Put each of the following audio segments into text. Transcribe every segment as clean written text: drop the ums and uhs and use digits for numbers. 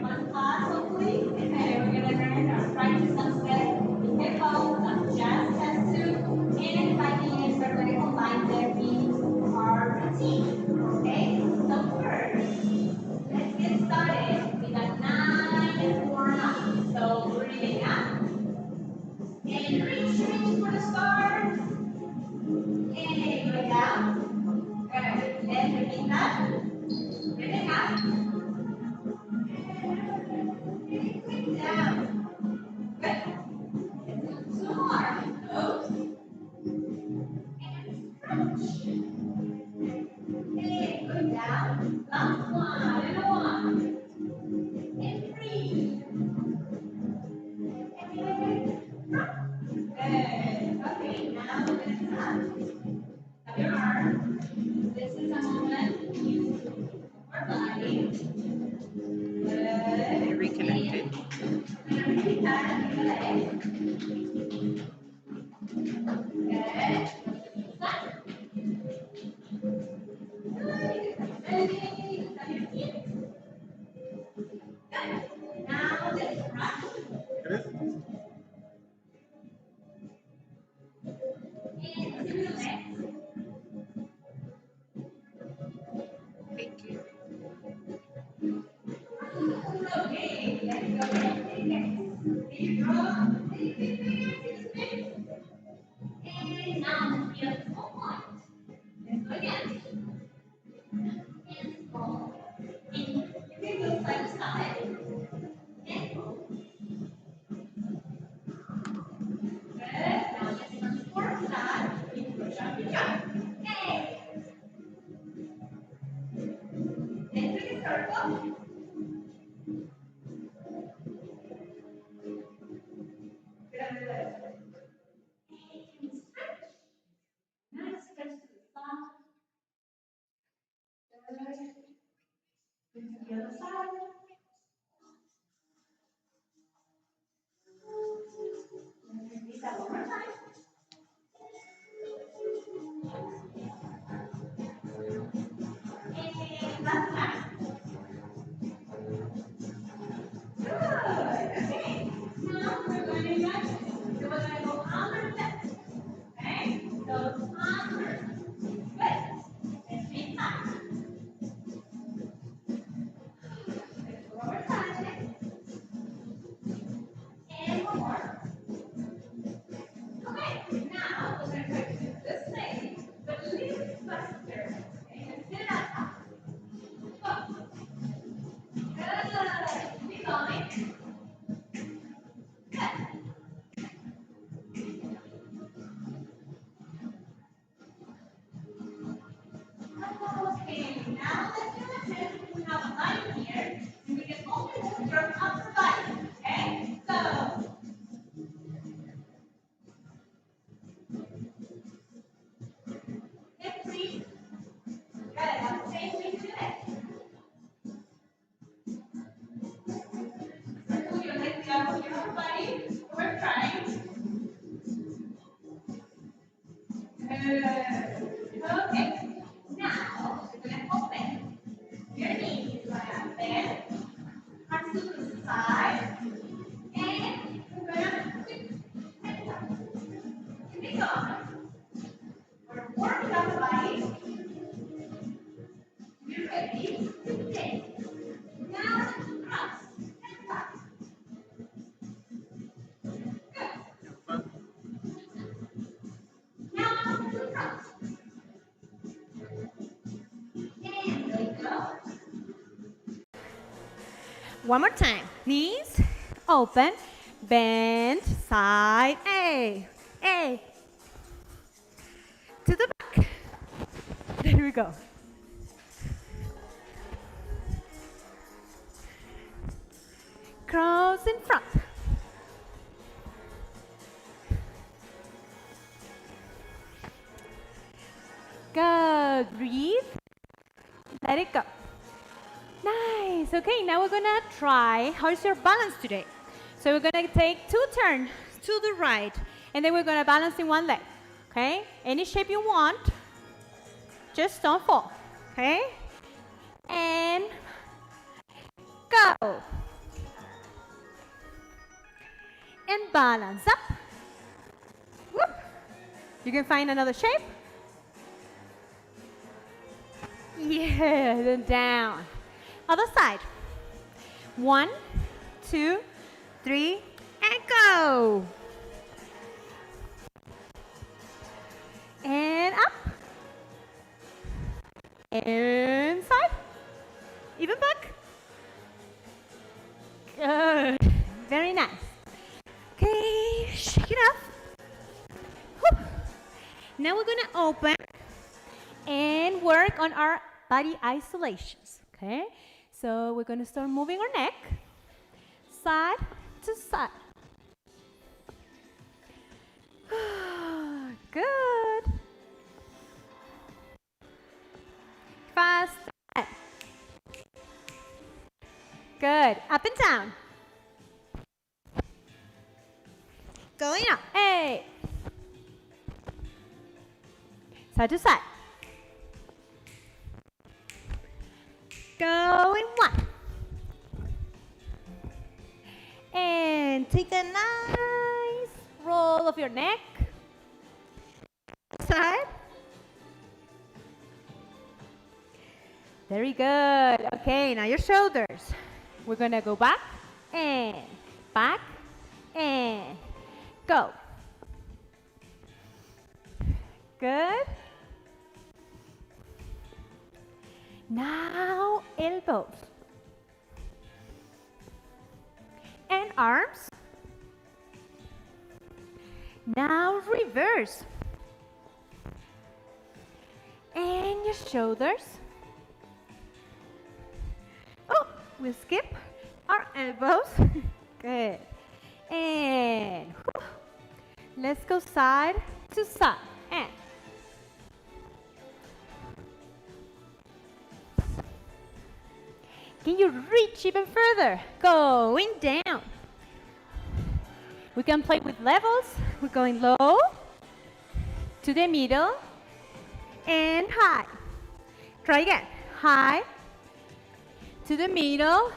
One class, hopefully. Okay, we're gonna learn our practice some steps, hippo, some jazz steps too. And by the end, we're gonna combine them in our routine. Okay? So first, let's get started with a nice warm up. So breathing up and reach for the stars. And go down. Good. And repeat that. Breathing up. And quick down. Good. Two more. Nose and stretch. And go down. Last one. And one. And breathe. And up. Good. Okay, now we're going to have your arm. This is a moment you our body. Good. Reconnected. And repeat that with the leg. Good. Flat. Good. Bending. Have your feet. Good. Now let's rock. And to the legs. Thank you. Okay, let's go next. Deep breath. Deep, deep, deep, deep, deep. And now feel the whole point. Let's go again. And roll. And you can go side to side. And roll. Good. Now let's transform that into a jumpy jump. Hey. Let's do a circle. Good. And stretch. Nice stretch to the side. Good. Into the other side. Let's repeat that one more time. And last time. Good. Okay. Now we're going to imagine. So we're going to go under that. Okay? So under. Good. And three times. Let's go one more time. And one more. Okay. Now we're going to try to do the same, but a little bit faster. Okay? And sit it up. Go. Good. Keep going. Good. Okay, now let's do a test. We have a line here, and we can only move your upper body. Okay? So, hip crease. Good. Now the same thing to the next. Circle your legs down with your upper body. We're trying. Good. Okay. Now, we're going to open your knees. You're going to bend, arms to the side, and we're going to keep going. We're warming up the body. You're ready to begin. Now, cross and back. Good. Now, cross. And let go. One more time. Knees open, bend, side, A. To the back. There we go. Cross in front. Good. Breathe. Let it go. Nice. Okay, now we're gonna try how's your balance today. So we're gonna take 2 turns to the right, and then we're gonna balance in one leg. Okay? Any shape you want, just don't fall. Okay? And go. and balance. Up. Whoop. You can find another shape. Yeah, then down. Other side. 1, 2, 3, and go. And up. Inside. Even back. Good. Very nice. Okay, shake it up. Whew. Now we're gonna open and work on our body isolations. Okay, so we're gonna start moving our neck side to side. Good. Fast. Good. Up and down. Going up. Hey. Side to side. Going 1. And take a nice roll of your neck. Side. Very good. Okay, now your shoulders. We're going to go back and go. Good. Now elbows and arms. Now reverse. And your shoulders. Oh, we'll skip our elbows. Good. And whew. Let's go side to side. And can you reach even further? Going down. We can play with levels. We're going low to the middle and high. Try again. High to the middle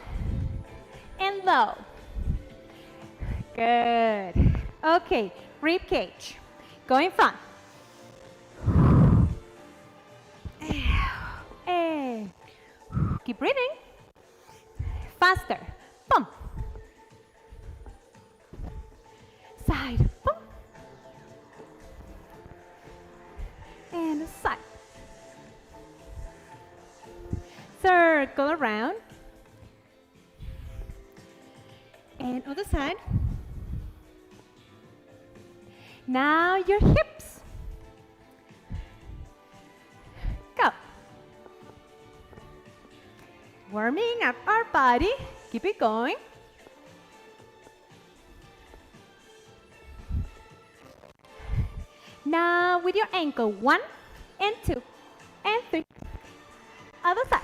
and low. Good. Okay, rib cage. Go in front. And keep breathing. Faster. Pump. Side. Pump. And side. Circle around. And other side. Now your hips. Go. Warming up our body. Keep it going. Now with your ankle, 1 and 2 and 3. Other side.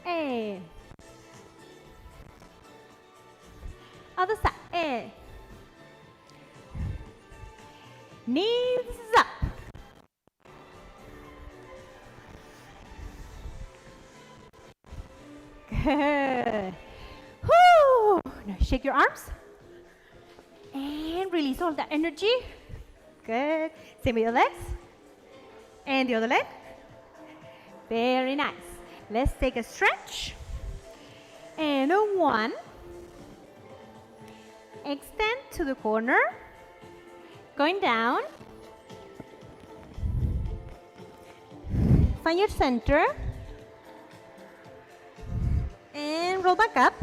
And other side. And knees up. Good. Whoo! Now shake your arms. And release all that energy. Good. Same with your legs. And the other leg. Very nice. Let's take a stretch. And a 1. Extend to the corner. Going down. Find your center. And roll back up.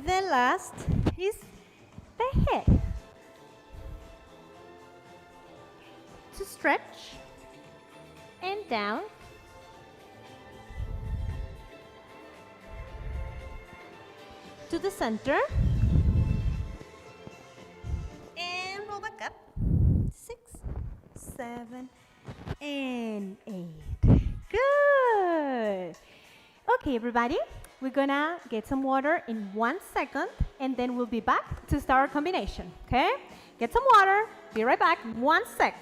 The last is the head. To stretch. And down. To the center. And roll back up. 6, 7, and 8. Good. Okay, everybody. We're gonna get some water in 1 second, and then we'll be back to start our combination. Okay? Get some water. Be right back. 1 sec.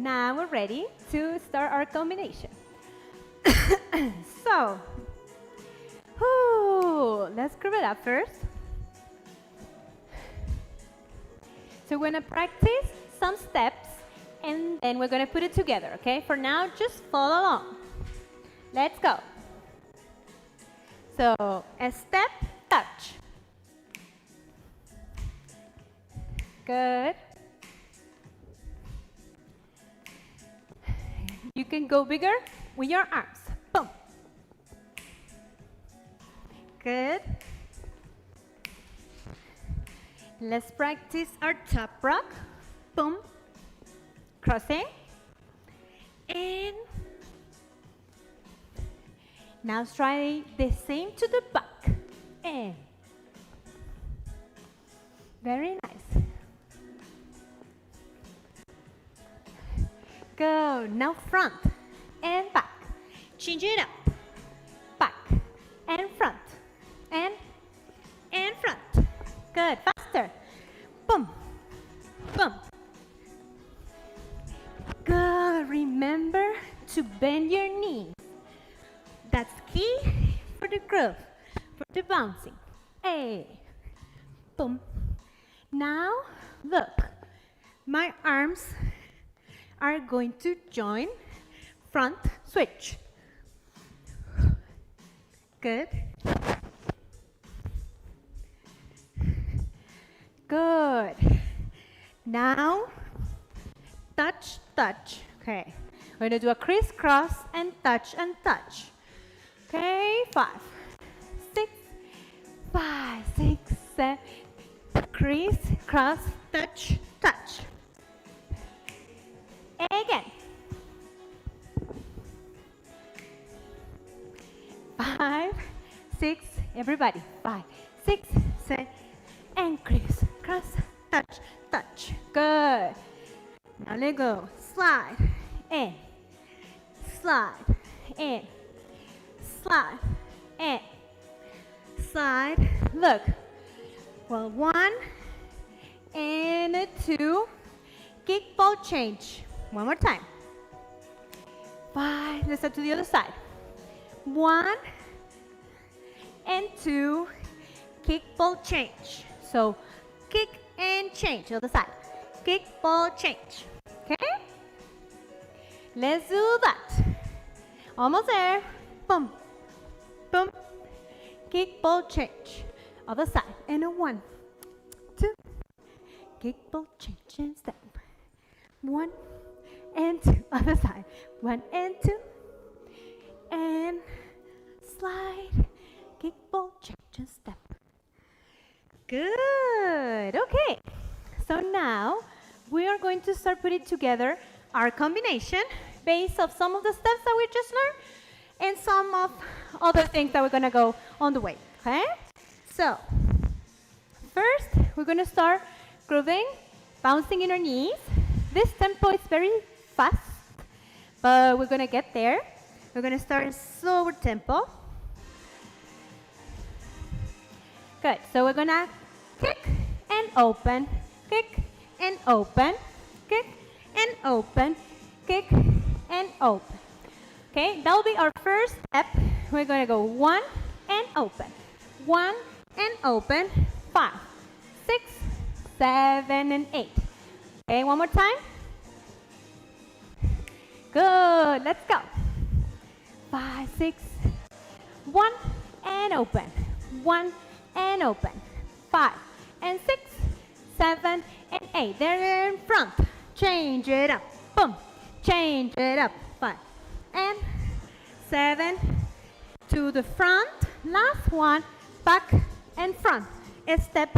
now we're ready to start our combination. So, let's group it up first. So we're gonna practice some steps and then we're gonna put it together, okay? For now, just follow along. Let's go. So, a step, touch. Good. You can go bigger with your arms. Boom. Good. Let's practice our top rock. Boom. Crossing. And now try the same to the back. And very nice. Go. Now front and back. Change it up. Back and front. And front. Good. Faster. Boom. Boom. Good. Remember to bend your knees. That's key for the groove, for the bouncing. Hey. Boom. Now, look. My arms are going to join front switch. Good. Good. Now, touch, touch. Okay. We're going to do a crisscross and touch and touch. Okay, 5, 6, 5, 6, 7. Crease, cross, touch, touch. Again. 5, 6, everybody. 5, 6, 7, and crease, cross, touch, touch. Good. Now let go. Slide, in, slide, in, slide, in, slide. Look. Well, 1 and a 2. Kick, ball, change. One more time. 5. Let's start to the other side. 1 and 2. Kick, ball, change. So, kick and change. Other side. Kick, ball, change. Okay? Let's do that. Almost there. Boom. Boom. Kick, ball, change. Other side. And a 1, 2. Kick, ball, change and step. 1 and 2. Other side. 1 and 2. And slide. Kick, ball, change and step. Good. Okay. So now we are going to start putting together our combination based off some of the steps that we just learned and some of other things that we're going to go on the way. Okay? So, first, we're going to start grooving, bouncing in our knees. This tempo is very fast, but we're going to get there. We're going to start in slower tempo. Good. So, we're going to kick and open, kick and open, kick and open, kick and open. Okay, that will be our first step. We're going to go 1 and open, 1 and open, 5, 6, 7, and 8. Okay, one more time. Good, let's go. 5, 6, 1 and open, 1 and open, 5 and 6, 7 and 8. They're in front. Change it up. Boom. Change it up. 5 and 7 to the front. Last one. Back and front. A step,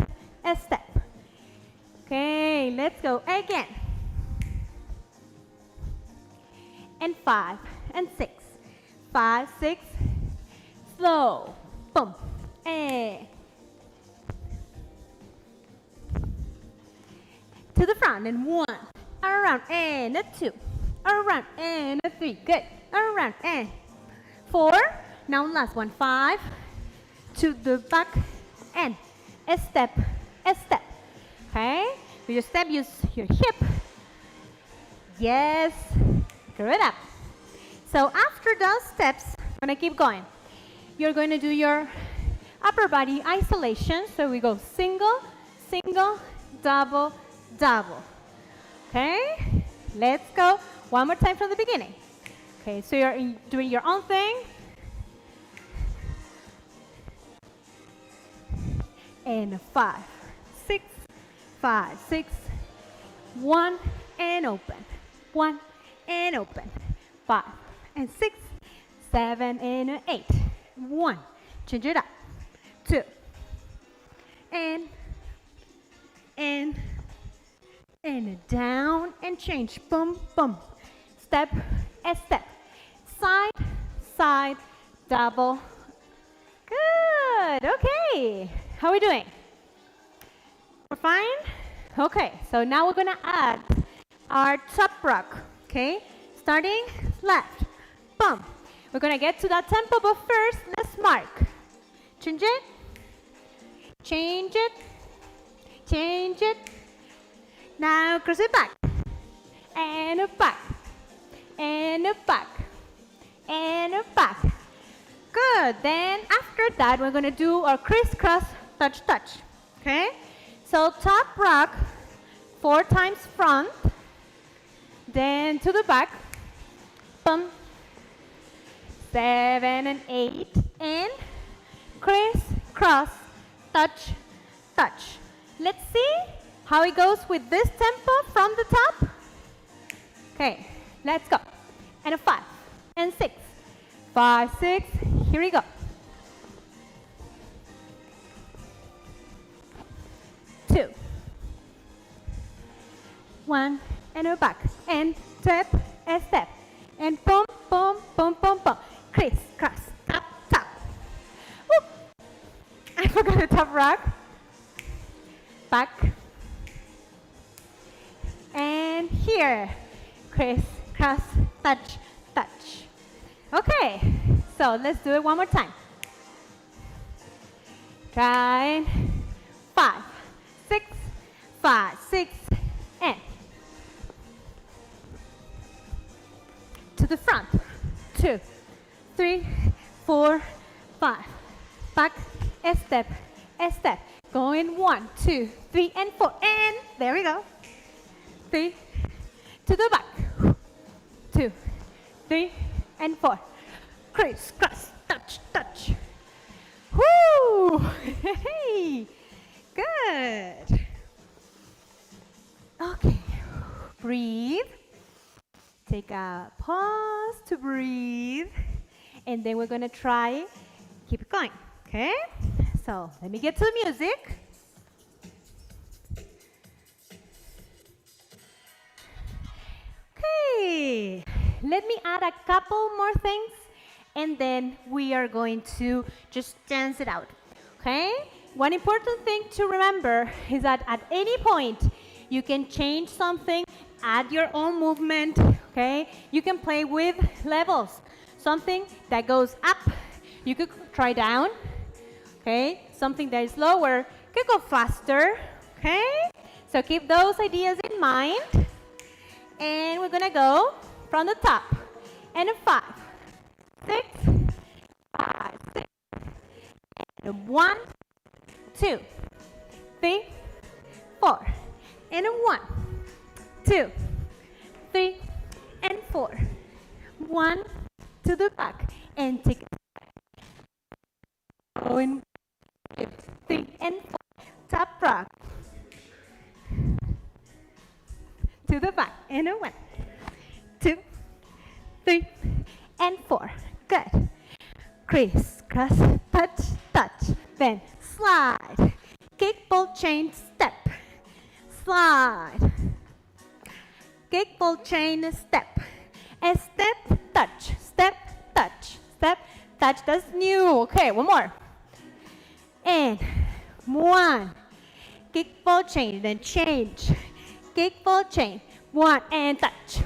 a step. Okay, let's go again. And 5 and 6. 5, 6. Slow. Boom. And to the front. And 1. Around and a 2. Around and a 3. Good. Around and 4. Now last one. 5. To the back and a step, a step. Okay? With your step, use your hip. Yes. Good up. So after those steps, I'm going to keep going. You're going to do your upper body isolation. So we go single, single, double, double. Okay? Let's go. One more time from the beginning. Okay, so you're doing your own thing. And 5, 6, 5, 6, 1, and open. 1, and open. 5, and 6, 7, and 8. 1, change it up. 2, and down, and change. Boom, boom. Step, a step. Side, side, double. Good, okay. How are we doing? We're fine? Okay, so now we're gonna add our top rock, okay? Starting left, boom. We're gonna get to that tempo, but first, let's mark. Change it, change it, change it. Now cross it back, and back, and back, and back. Good, then after that, we're gonna do our crisscross touch, touch, okay? So top rock, 4 times front, then to the back, boom, 7 and 8, and crisscross touch, touch. Let's see how it goes with this tempo from the top. Okay, let's go. And a 5, and 6, 5, 6, here we go. 2, 1, and a back, and step, a step, and boom, boom, boom, boom, boom. Crisscross, tap, tap. Whoop. I forgot the top rock. Back. And here, crisscross, touch, touch. Okay, so let's do it one more time. Try 5, 6, 5, 6, and to the front. 2, 3, 4, 5. Back, a step, a step. Going 1, 2, 3, and 4, and there we go. 3, to the back. 2, 3, and 4. Crisscross, touch, touch. Woo! Hey, good. Okay, breathe. Take a pause to breathe. And then we're gonna try, keep it going, okay? So let me get to the music. Okay, let me add a couple more things and then we are going to just dance it out, okay? One important thing to remember is that at any point you can change something, add your own movement, okay? You can play with levels. Something that goes up, you could try down, okay? Something that is lower could go faster, okay? So keep those ideas in mind. And we're gonna go from the top. And a 5, 6, 5, 6, and 1, 2, 3, 4, and a 1, 2, 3, and 4. 1 to the back and take it. Going 3 and 4. Top rock. To the back and a 1, 2, 3, and 4. Good. Crisscross, touch, touch. Then slide. Kick, ball, chain, step. Slide. Kick, ball, chain, step. A step, touch, step, touch, step, touch. That's new. Okay, one more. And 1. Kick, ball, chain, then change. Kick, ball, chain. 1 and touch.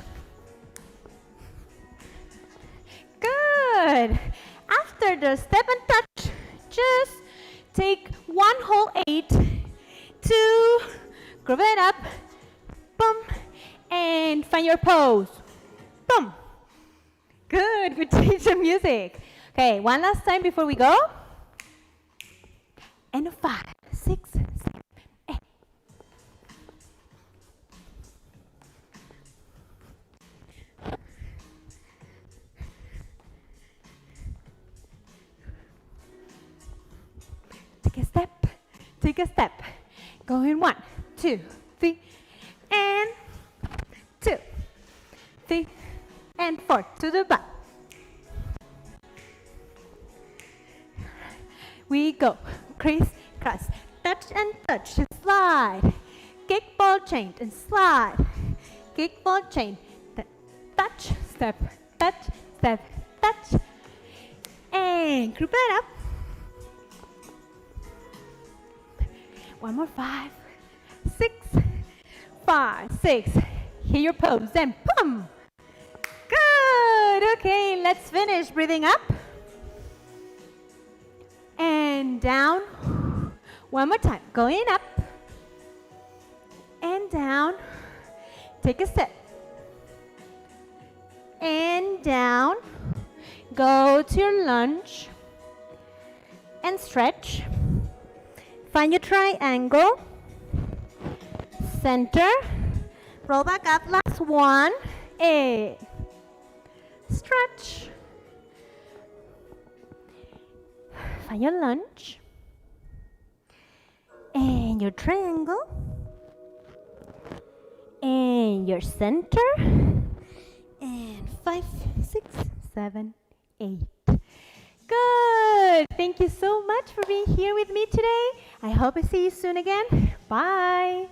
Good. After the step and touch, just take 1 whole 8 to group it up. Boom. And find your pose. Boom. Good, good change of music. Okay, one last time before we go. And 5, 6, 7, 8. Take a step, take a step. Go in 1, 2, 3, and 2, 3, and 4 to the back. We go crisscross, touch and touch, and slide. Kick, ball, chain, and slide. Kick, ball, chain, touch, step, touch, step, touch. And group it up. One more, 5, 6, 5, 6. Hear your pose and boom. Good. Okay, let's finish breathing up. And down. One more time. Going up. And down. Take a step. And down. Go to your lunge. And stretch. Find your triangle. Center. Roll back up. Last one. And stretch. Find your lunge. And your triangle. And your center. And 5, 6, 7, 8. Good. Thank you so much for being here with me today. I hope I see you soon again. Bye.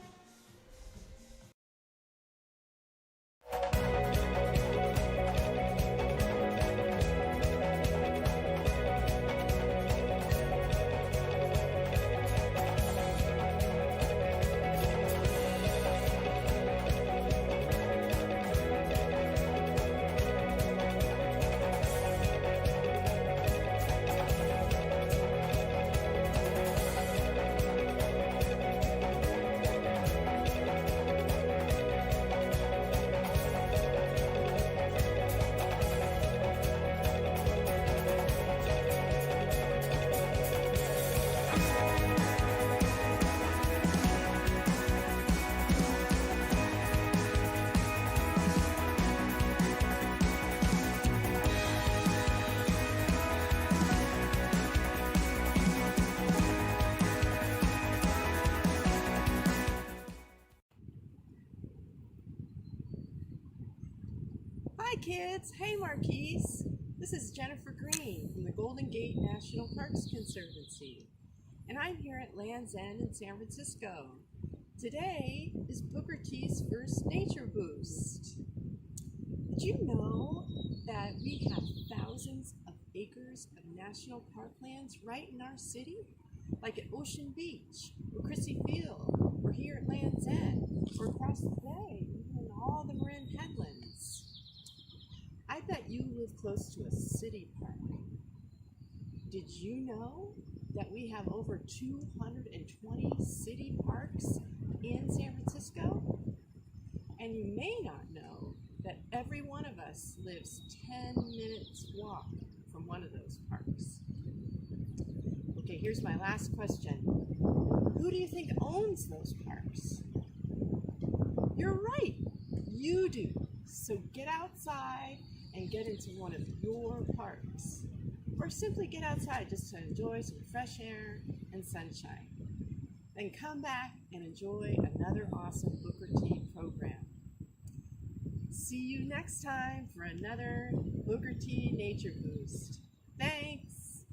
Hi kids, hey Marquise. This is Jennifer Green from the Golden Gate National Parks Conservancy, and I'm here at Land's End in San Francisco. Today is Booker T's first Nature Boost. Did you know that we have thousands of acres of national parklands right in our city? Like at Ocean Beach, or Crissy Field, or here at Land's End, or across the bay, even in all the Marin Headlands. I bet you live close to a city park. Did you know that we have over 220 city parks in San Francisco? And you may not know that every one of us lives 10 minutes walk from one of those parks. Okay, here's my last question. Who do you think owns those parks? You're right, you do. So get outside and get into one of your parks. Or simply get outside just to enjoy some fresh air and sunshine. Then come back and enjoy another awesome Booker T program. See you next time for another Booker T Nature Boost. Thanks!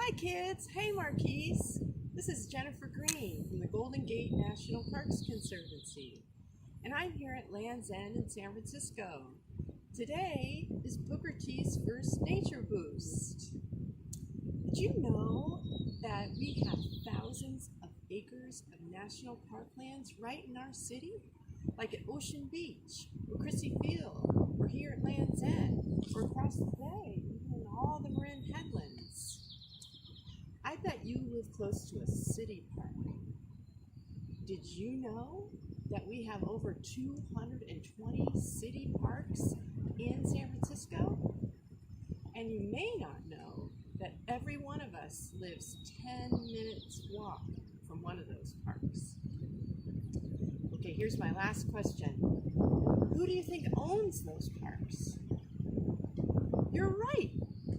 Hi kids, hey Marquise. This is Jennifer Green from the Golden Gate National Parks Conservancy, and I'm here at Land's End in San Francisco. Today is Booker T's first Nature Boost. Did you know that we have thousands of acres of national park lands right in our city? Like at Ocean Beach, or Christie Field, or here at Land's End, or across the bay, even in all the Marin Headlands. I bet you live close to a city park. Did you know that we have over 220 city parks in San Francisco? And you may not know that every one of us lives 10 minutes walk from one of those parks. Okay, here's my last question. Who do you think owns those parks? You're right,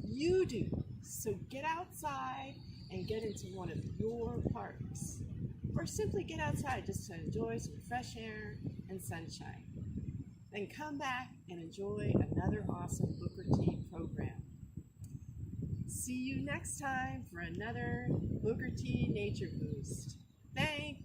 you do. So get outside and get into one of your parks. Or simply get outside just to enjoy some fresh air and sunshine. Then come back and enjoy another awesome Booker T program. See you next time for another Booker T Nature Boost. Thanks!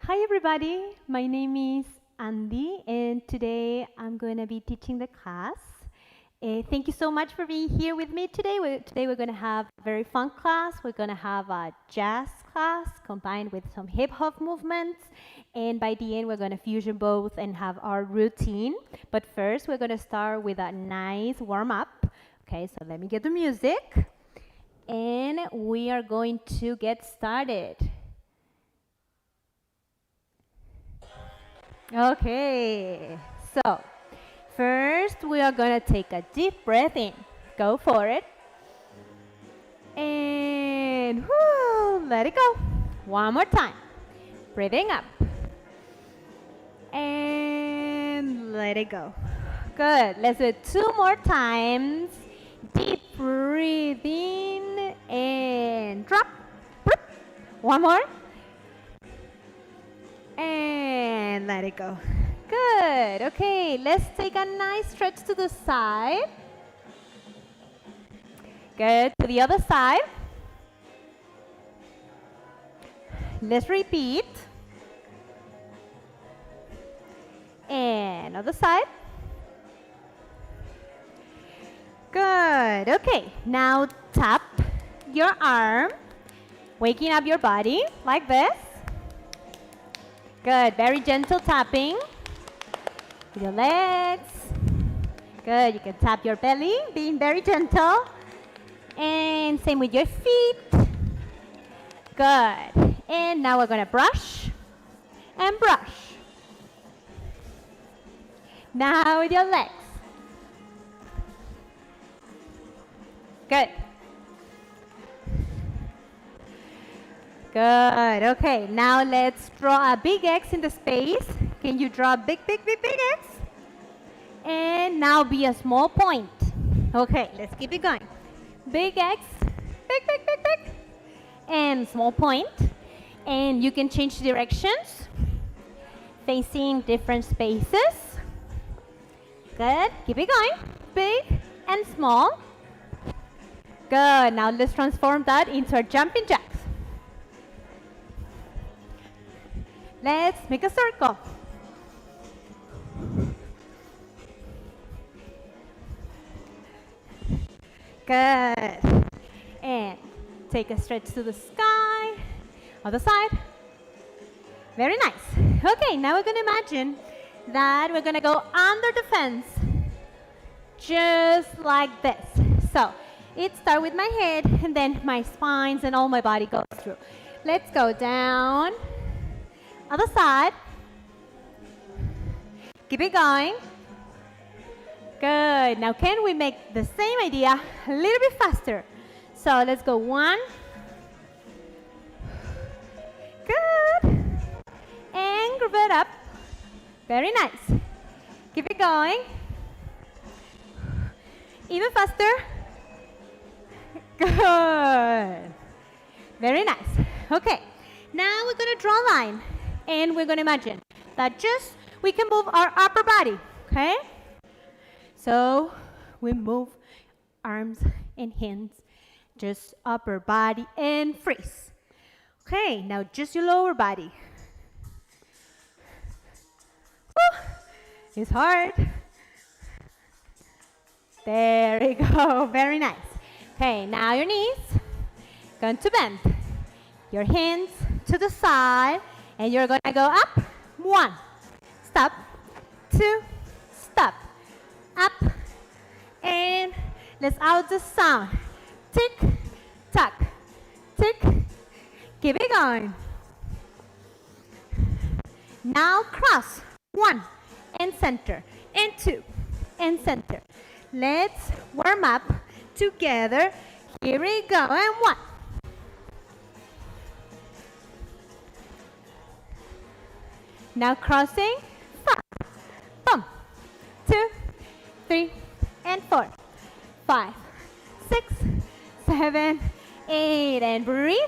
Hi everybody, my name is Andy and today I'm going to be teaching the class. Thank you so much for being here with me today. Today we're going to have a very fun class. We're going to have a jazz class combined with some hip hop movements, and by the end we're going to fusion both and have our routine. But first we're going to start with a nice warm up. Okay, so let me get the music and we are going to get started. Okay, so first we are going to take a deep breath in. Go for it. And whoo, let it go. One more time. Breathing up. And let it go. Good. Let's do it 2 more times. Deep breathe in and drop. One more. And let it go. Good. Okay, let's take a nice stretch to the side. Good. To the other side. Let's repeat. And other side. Good. Okay, now tap your arm, waking up your body like this. Good, very gentle tapping with your legs. Good, you can tap your belly, being very gentle. And same with your feet. Good. And now we're going to brush and brush. Now with your legs. Good. Good. Okay, now let's draw a big X in the space. Can you draw a big, big, big, big X? And now be a small point. Okay, let's keep it going. Big X, big, big, big, big, and small point. And you can change directions, facing different spaces. Good, keep it going. Big and small. Good, now let's transform that into our jumping jacks. Let's make a circle. Good. And take a stretch to the sky. Other side. Very nice. Okay, now we're going to imagine that we're going to go under the fence. Just like this. So, it starts with my head and then my spines and all my body goes through. Let's go down. Other side. Keep it going. Good. Now can we make the same idea a little bit faster? So let's go 1. Good. And group it up. Very nice. Keep it going. Even faster. Good. Very nice. Okay. Now we're going to draw a line. And we're going to imagine that just we can move our upper body. Okay? So we move arms and hands, just upper body and freeze. Okay, now just your lower body. Woo, it's hard. There we go, very nice. Okay, now your knees, going to bend. Your hands to the side, and you're gonna go up. 1, stop, 2, stop. Up, and let's out the sound. Tick, tock, tick. Keep it going. Now cross. 1, and center, and 2, and center. Let's warm up together. Here we go, and 1. Now crossing. 5, boom, 2, 3, and 4, 5, 6, 7, 8, and breathe,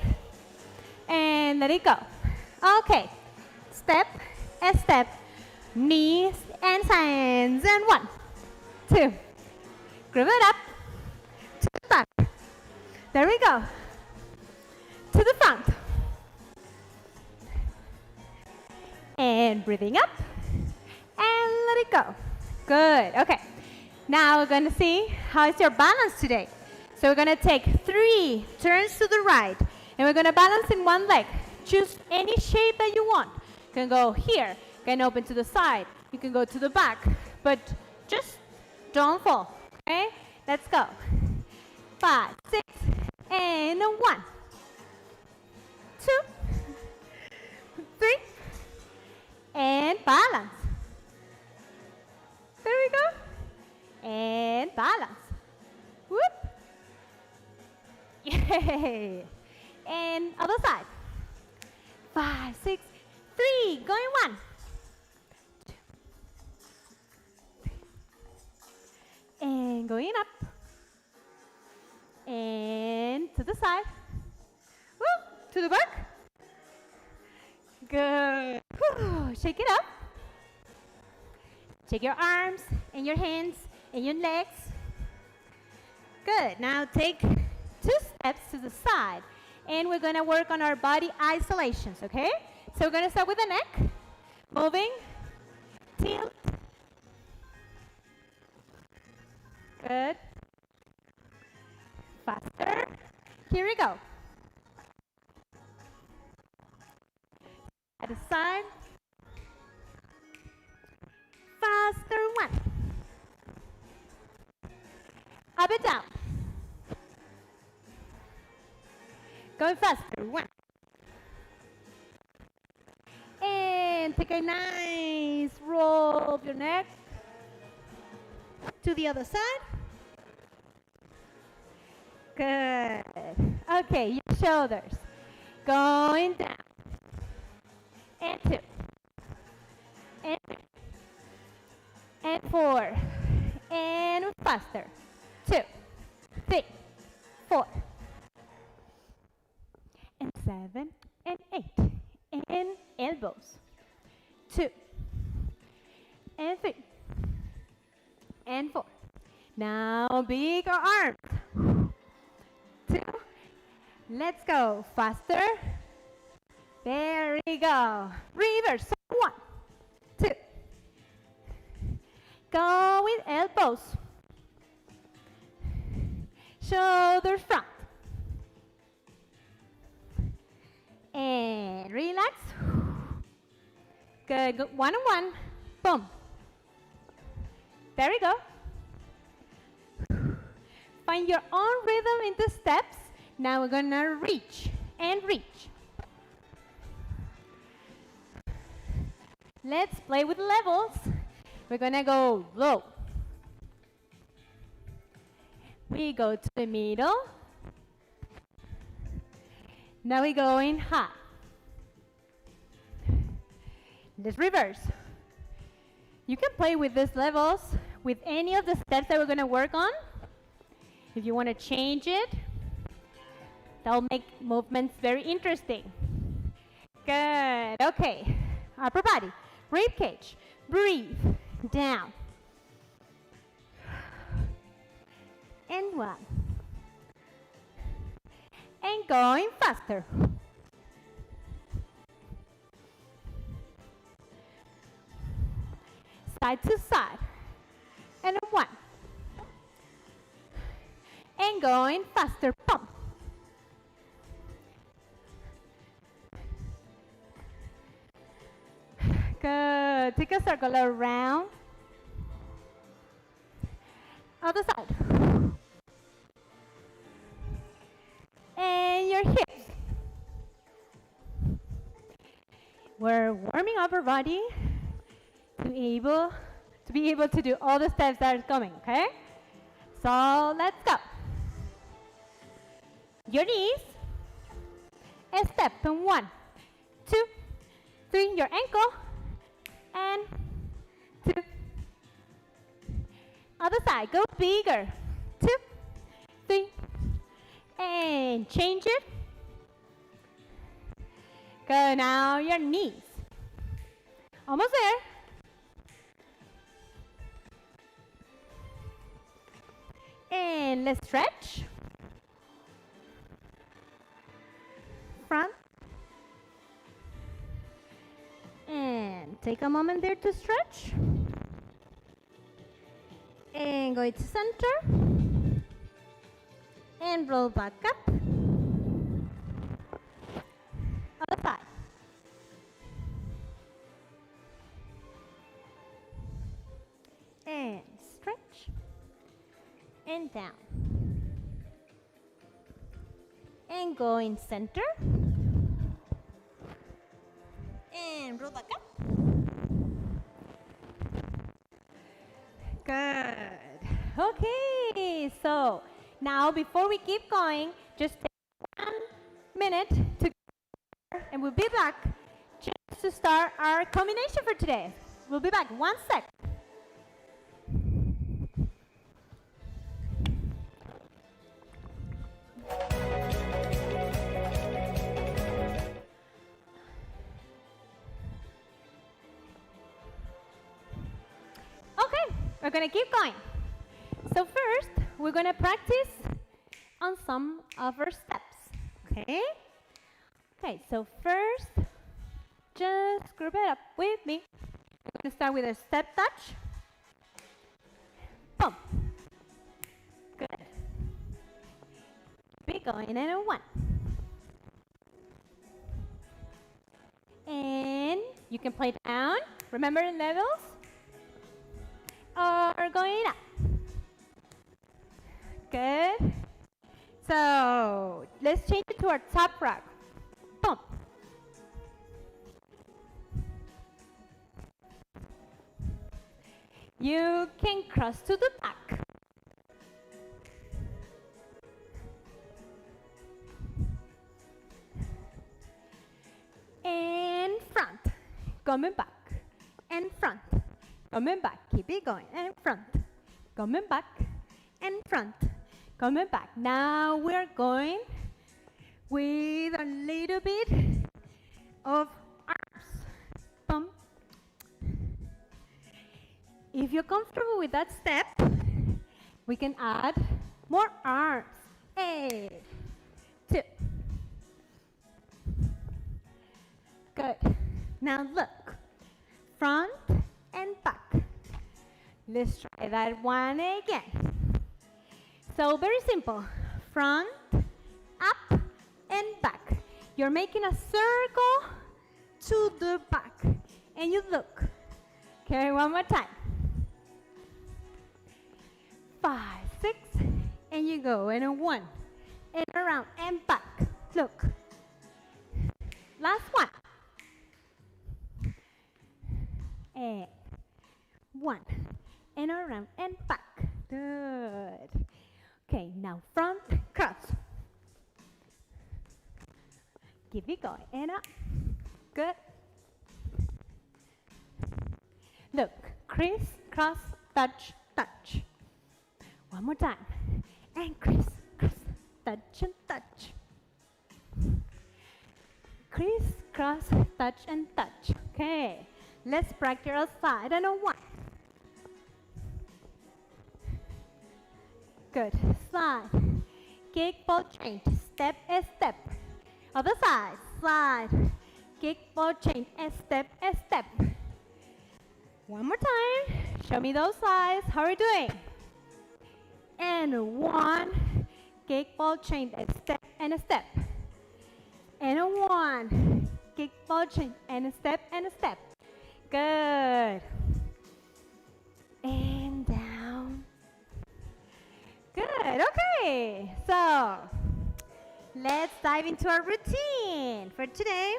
and let it go. Okay, step, and step, knees and hands, and 1, 2, group it up, to the back, there we go, to the front, and breathing up, and let it go. Good, okay. Now we're going to see how is your balance today. So we're going to take 3 turns to the right, and we're going to balance in one leg. Choose any shape that you want. You can go here, you can open to the side, you can go to the back, but just don't fall, okay? Let's go. 5, 6, and 1, 2, 3, and balance. There we go. And balance. Whoop. Yay. And other side. 5, 6, 3. Going 1. 2, 3. And going up. And to the side. Whoop. To the back. Good. Whew. Shake it up. Shake your arms and your hands and your legs. Good. Now take 2 steps to the side. And we're going to work on our body isolations, okay? So we're going to start with the neck. Moving. Tilt. Good. Faster. Here we go. At the side. Faster. 1. Up and down. Going faster. 1. And take a nice roll of your neck to the other side. Good. Okay, your shoulders. Going down. And 2. And 3. And 4. And faster. 2, 3, 4. And 7. And 8. And elbows. 2. And 3. And 4. Now bigger arms. 2. Let's go. Faster. There we go. Reverse. 1, 2. Go with elbows. Shoulders front. And relax. Good. Good. 1 and 1. Boom. There we go. Find your own rhythm in the steps. Now we're gonna reach and reach. Let's play with levels. We're gonna go low. We go to the middle. Now we go in high. Let's reverse. You can play with these levels with any of the steps that we're gonna work on. If you wanna change it, that'll make movements very interesting. Good, okay. Upper body, rib cage, breathe, down. And 1. And going faster. Side to side. And 1. And going faster, pump. Good. Take a circle around. Other side. And your hips. We're warming up our body to be able to do all the steps that are coming, okay? So let's go. Your knees. And step from 1, 2, 3, your ankle. And 2. Other side, go bigger. 2, 3. And change it. Good, now your knees. Almost there. And let's stretch. Front. And take a moment there to stretch. And go to center. And roll back up. Other side. And stretch. And down. And go in center. And roll back up. Good. Okay, so now before we keep going, just take 1 minute to and we'll be back just to start our combination for today. We'll be back 1 sec. Okay, we're gonna keep going. So first, we're gonna practice on some of our steps, okay? Okay, so first, just group it up with me. We're gonna start with a step touch. Boom. Good. Keep going in a 1. And you can play down, remember levels, or going up. Good. So let's change it to our top rock. Boom. You can cross to the back. coming back, and front, coming back, keep it going, and front, coming back, and front, coming back. Now we're going with a little bit of arms. Pump. If you're comfortable with that step, we can add more arms. 8, 2. Good. Now look, front and back. Let's try that one again. So very simple, front, up, and back. You're making a circle to the back, and you look. Okay, one more time. 5, 6, and you go, and a 1, and around, and back. Look. Last one. And 1, and around, and back. Good. Okay, now front, cross. Keep it going, and up. Good. Look, criss, cross, touch, touch. One more time. And criss, cross, touch, and touch. Criss, cross, touch, and touch. Okay, let's practice outside. And a 1. Good. Slide. Kick, ball, change. Step, a step. Other side. Slide. Kick, ball, change. A step, a step. One more time. Show me those slides. How are you doing? And 1. Kick, ball, change. A step and a step. And a 1. Kick, ball, change. And a step and a step. Good. And down. Good. Okay. So let's dive into our routine for today.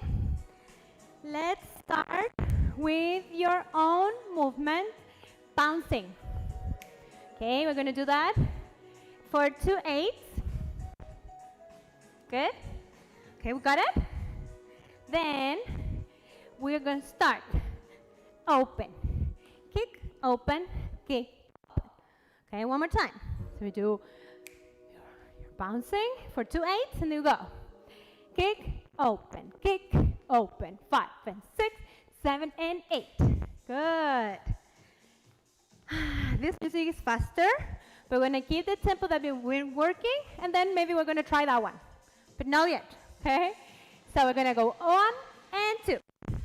Let's start with your own movement, bouncing. Okay, we're going to do that for 2 8s. Good. Okay, we got it? Then we're going to start. Open, kick, open, kick, open. Okay, one more time. So we do your bouncing for 2 8s, and you go. Kick, open, 5 and 6, 7 and 8. Good. This music is faster, but we're going to keep the tempo that we've been working, and then maybe we're going to try that one. But not yet, okay? So we're going to go 1 and 2,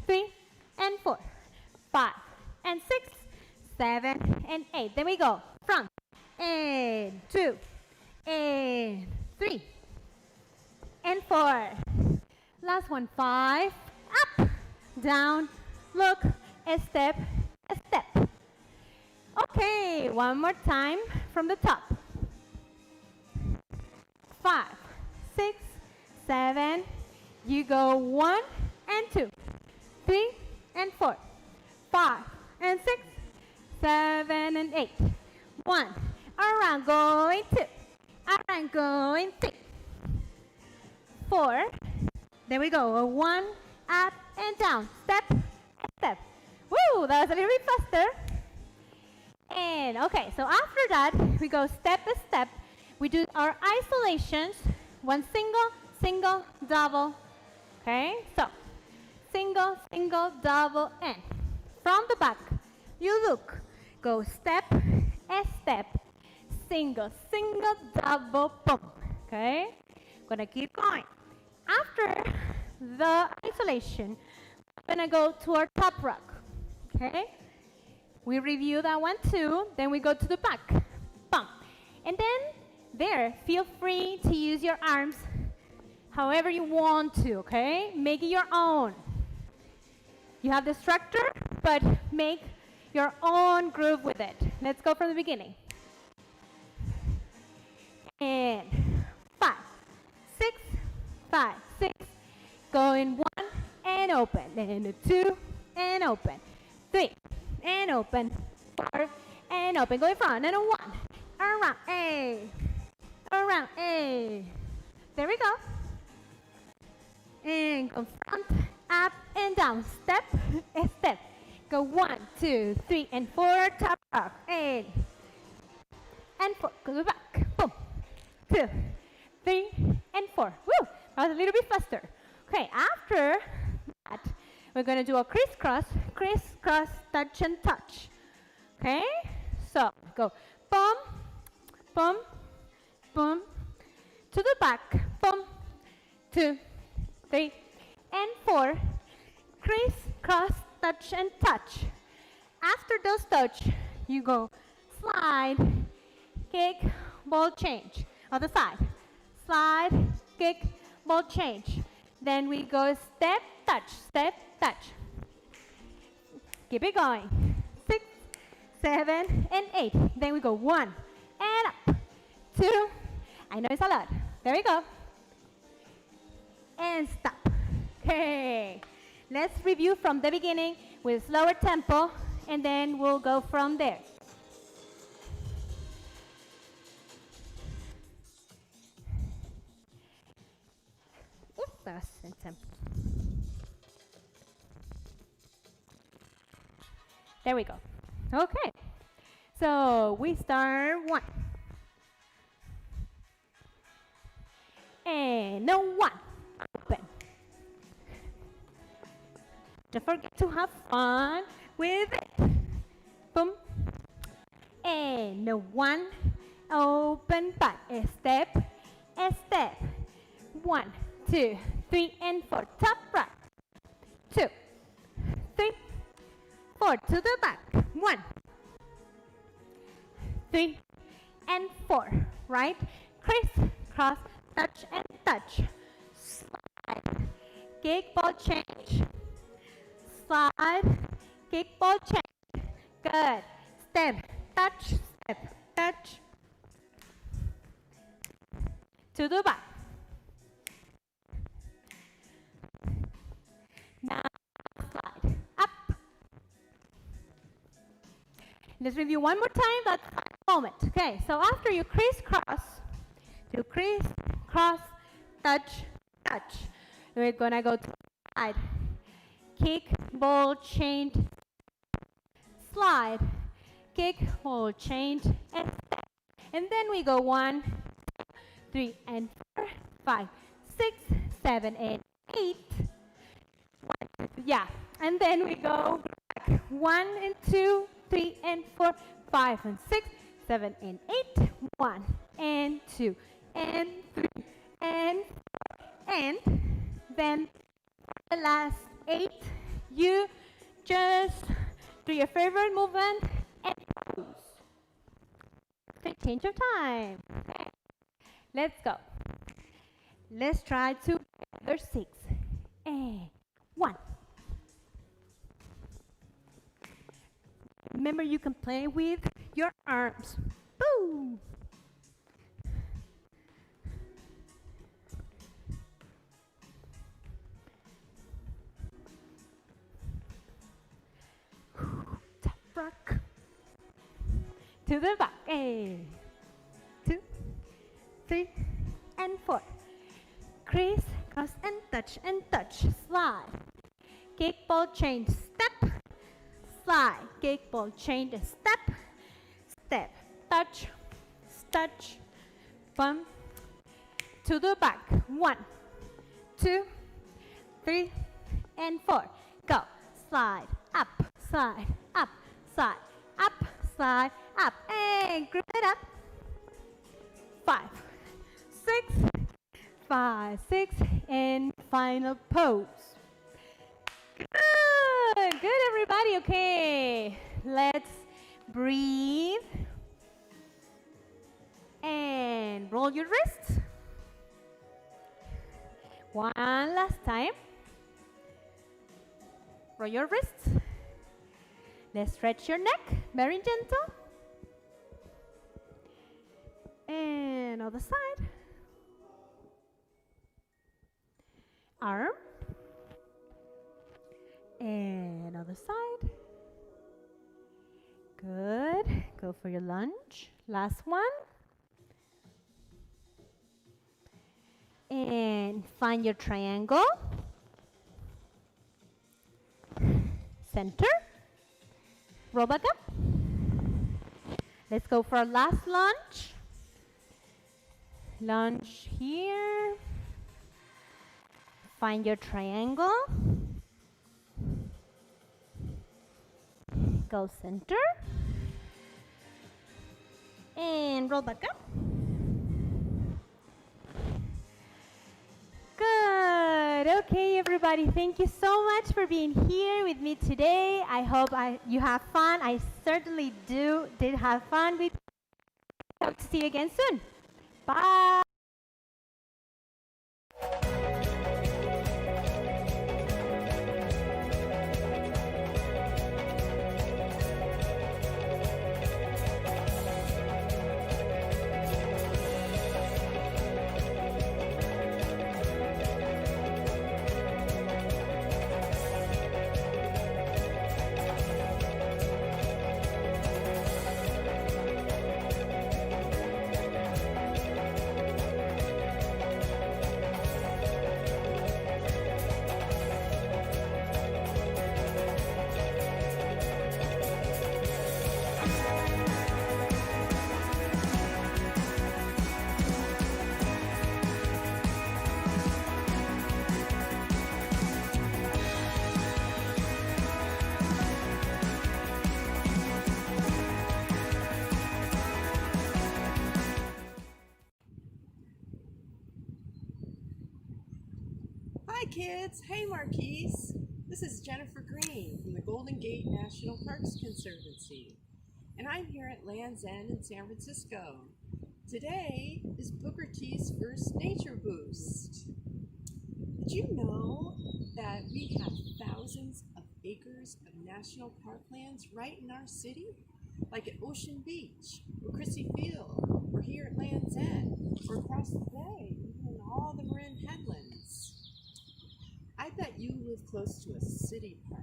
3 and 4, 5 and 6, 7 and 8. Then we go front and 2 and 3 and 4. Last one, 5, up, down, look, a step, a step. Okay, one more time from the top. 5, 6, 7. You go 1 and 2, 3 and 4, 5 and 6, 7 and 8. 1, around, going 2, around, going 3, 4. There we go. 1, up and down, step, step. Woo, that was a little bit faster. And okay, so after that, we go step by step. We do our isolations. 1 single, single, double. Okay, so single, single, double, and from the back, you look. Go step, a step, single, single, double, boom. Okay, gonna keep going. After the isolation, we're gonna go to our top rock. Okay, we review that one too. Then we go to the back, bump, and then there, feel free to use your arms however you want to. Okay, make it your own. You have the structure, but make your own groove with it. Let's go from the beginning. And 5, 6, 5, 6. Going 1 and open. And 2 and open. 3 and open. 4 and open. Go in front. And a 1. Around A. Around A. There we go. And go front, up and down, step, step. Go 1, 2, 3, and 4, top rock, and 4, go back, boom, 2, 3, and 4, woo, that was a little bit faster. Okay, after that, we're gonna do a crisscross, crisscross, touch and touch. Okay, so go, boom, boom, boom, to the back, boom, 2, 3, and 4, crisscross, touch and touch. After those touch, you go slide, kick, ball change. Other side, slide, kick, ball change. Then we go step, touch. Keep it going. 6, 7, and 8. Then we go 1 and up. 2. I know it's a lot. There we go. And stop. Okay. Let's review from the beginning with slower tempo, and then we'll go from there. Oops, that's in tempo. There we go. Okay. So we start 1. And no 1. Open. Don't forget to have fun with it. Boom. And no 1. Open back. A step. 1, 2, 3, and 4. Top right. 2, 3, 4. To the back. 1, 3, and 4. Right? Crisscross, touch and touch. Slide. Kick, ball change. Slide. Kick, ball change. Good. Step, touch. To the back. Now slide. Up. Let's review one more time that moment. Okay, so after you crisscross, touch. We're gonna go to slide. Kick, ball, change, slide. Kick, ball, change, and step. And then we go 1, 3, and 4, 5, 6, 7, and 8. 1, yeah, and then we go back. 1 and 2, 3 and 4, 5 and 6, 7 and 8. 1 and 2 and 3 and 4. And then the last 8, you just do your favorite movement and pose. Okay, change your time. Okay. Let's go. Let's try together 6 and 1. Remember, you can play with your arms. Boo! Tap rock. To the back. 2, 3, and 4. Criss, cross, and touch. Slide. Kick, ball, change, step. Slide. Kick, ball, change, step. Touch. Bump. To the back. 1, 2, 3, and 4. Go. Slide. Up. Slide. Up. Slide. Up. Slide. Up. And group it up. 5, 6, 5, 6, and final pose. Good, everybody. Okay, let's breathe and roll your wrists. One last time. Roll your wrists. Let's stretch your neck, very gentle. And other side. Arm. And other side. Good. Go for your lunge. Last one. And find your triangle. center. Roll back up. Let's go for our last lunge. Lunge here. Find your triangle. Go center. And roll back up. Good. Okay, everybody. Thank you so much for being here with me today. I hope you have fun. I certainly did have fun with you. Hope to see you again soon. Bye. Hi kids, hey Marquise. This is Jennifer Green from the Golden Gate National Parks Conservancy, and I'm here at Land's End in San Francisco. Today is Booker T's first Nature Boost. Did you know that we have thousands of acres of national park lands right in our city? Like at Ocean Beach, or Christie Field, or here at Land's End, or across the bay, even in all the Marin headlands. I bet you live close to a city park.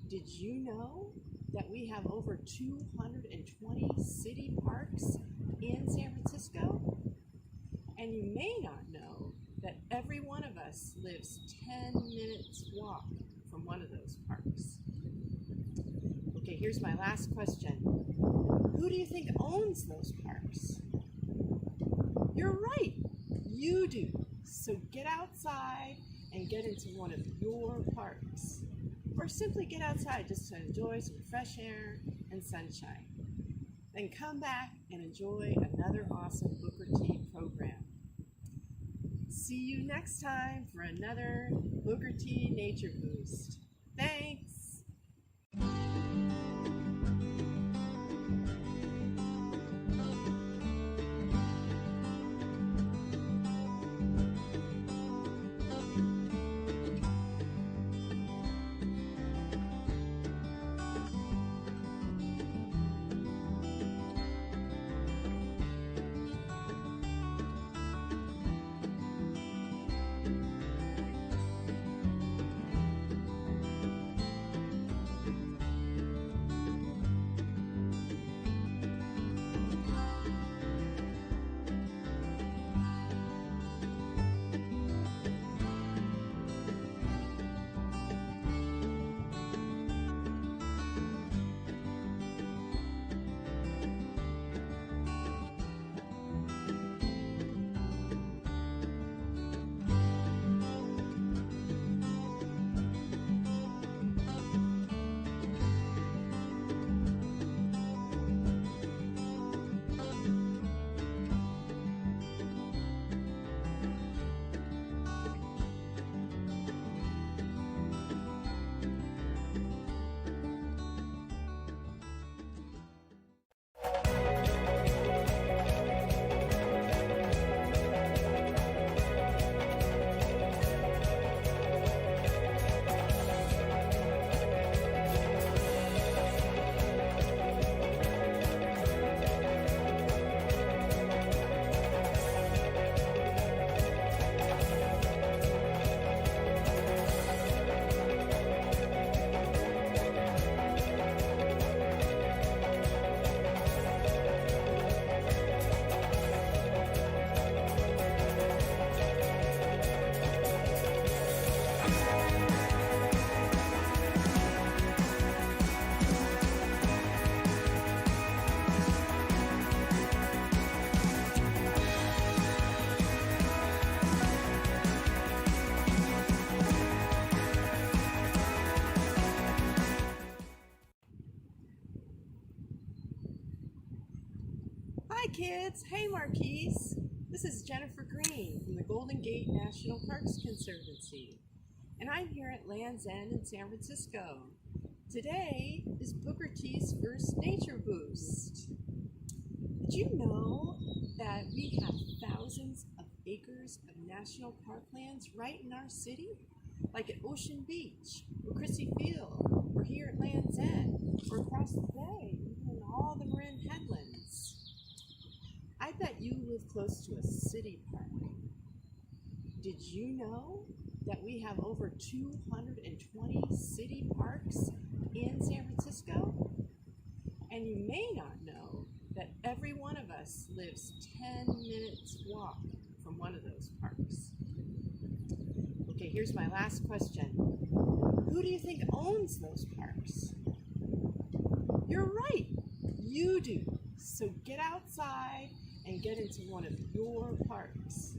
Did you know that we have over 220 city parks in San Francisco? And you may not know that every one of us lives 10 minutes walk from one of those parks. Okay, here's my last question. Who do you think owns those parks? You're right, you do. So get outside and get into one of your parks. Or simply get outside just to enjoy some fresh air and sunshine. Then come back and enjoy another awesome Booker T program. See you next time for another Booker T Nature Boost. Thanks! kids. Hey, Marquise. This is Jennifer Green from the Golden Gate National Parks Conservancy, and I'm here at Land's End in San Francisco. Today is Booker T's first Nature Boost. Did you know that we have thousands of acres of national parklands right in our city? Like at Ocean Beach, or Christie Field, or here at Land's End, or across the bay, even in all the Marin headlands. I bet you live close to a city park. Did you know that we have over 220 city parks in San Francisco? And you may not know that every one of us lives 10 minutes walk from one of those parks. Okay, here's my last question. Who do you think owns those parks? You're right, you do. So get outside and get into one of your parks.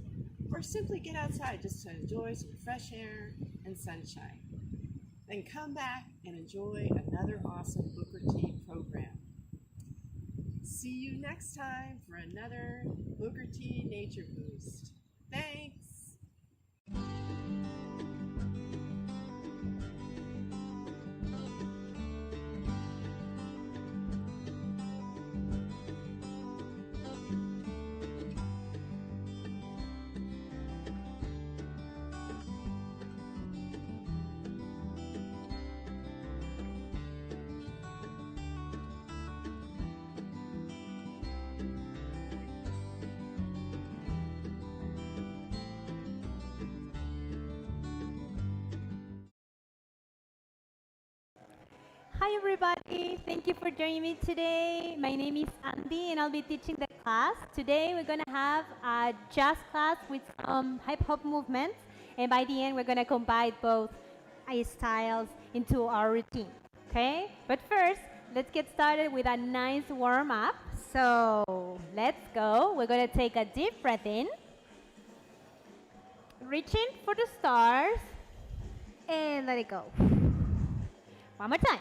Or simply get outside just to enjoy some fresh air and sunshine. Then come back and enjoy another awesome Booker T program. See you next time for another Booker T Nature Boost. Thanks! Hi everybody, thank you for joining me today. My name is Andy and I'll be teaching the class. Today we're going to have a jazz class with some hip hop movements, and by the end we're going to combine both styles into our routine, okay? But first, let's get started with a nice warm up. So let's go. We're going to take a deep breath in, reaching for the stars, and let it go. One more time.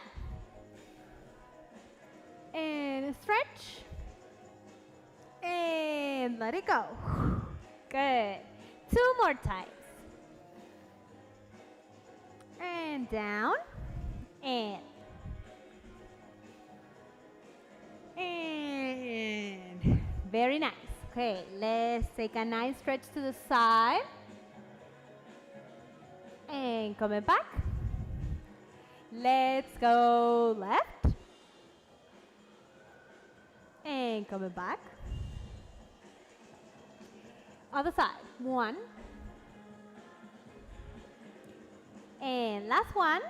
And stretch. And let it go. Good. 2 more times. And down. And. And. Very nice. Okay, let's take a nice stretch to the side. And coming back. Let's go left. And coming back. Other side. 1. And last one.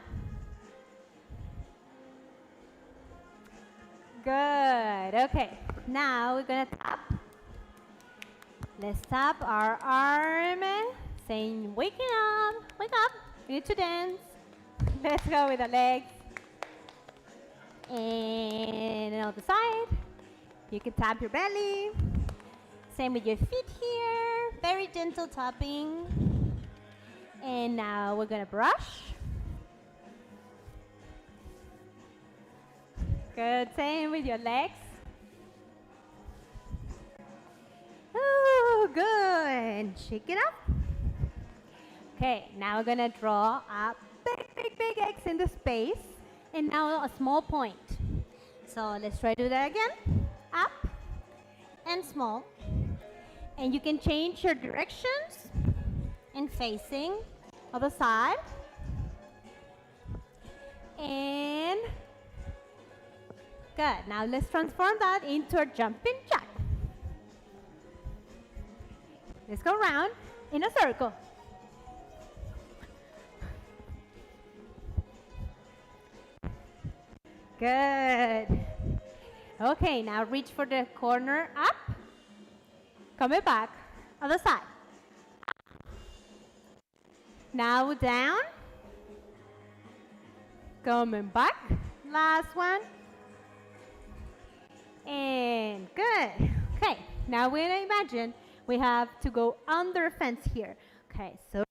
Good. Okay. Now we're going to tap. Let's tap our arm, saying, waking up, wake up. We need to dance. Let's go with the legs. And on the side. You can tap your belly. Same with your feet here. Very gentle tapping. And now we're gonna brush. Good. Same with your legs. Oh, good. Shake it up. Okay, now we're gonna draw a big X in the space. And now a small point. So let's try to do that again. Up and small. And you can change your directions and facing other side. And good. Now let's transform that into a jumping jack. Let's go around in a circle. Good. Okay, now reach for the corner up. Coming back. Other side. Now down. Coming back. Last one. And good. Okay, now we're gonna imagine we have to go under a fence here. Okay, so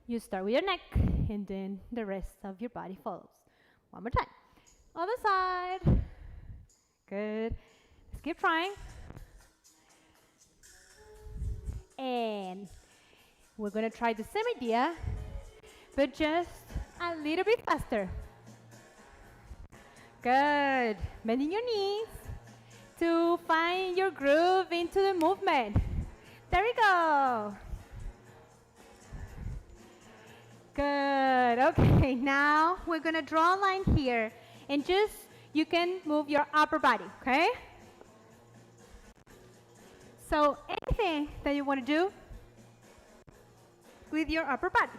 you start with your neck and then the rest of your body follows. One more time. Other side. Good. Let's keep trying. And we're gonna try the same idea, but just a little bit faster. Good. Bending your knees to find your groove into the movement. There we go. Good. Okay, now we're gonna draw a line here and just you can move your upper body, okay? So anything that you want to do with your upper body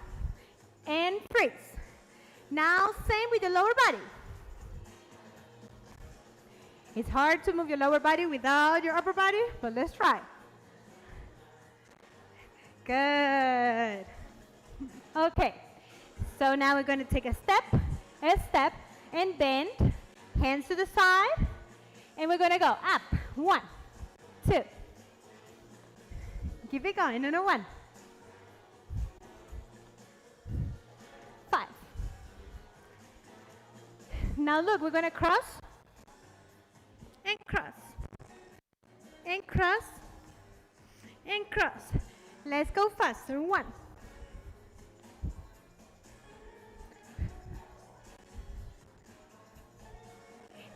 and freeze. Now same with the lower body. It's hard to move your lower body without your upper body, but let's try. Good. Okay, so now we're going to take a step, and bend, hands to the side, and we're going to go up. 1, 2. Keep it going. Another 1. 5. Now look, we're going to cross, and cross, and cross, and cross. Let's go faster. 1.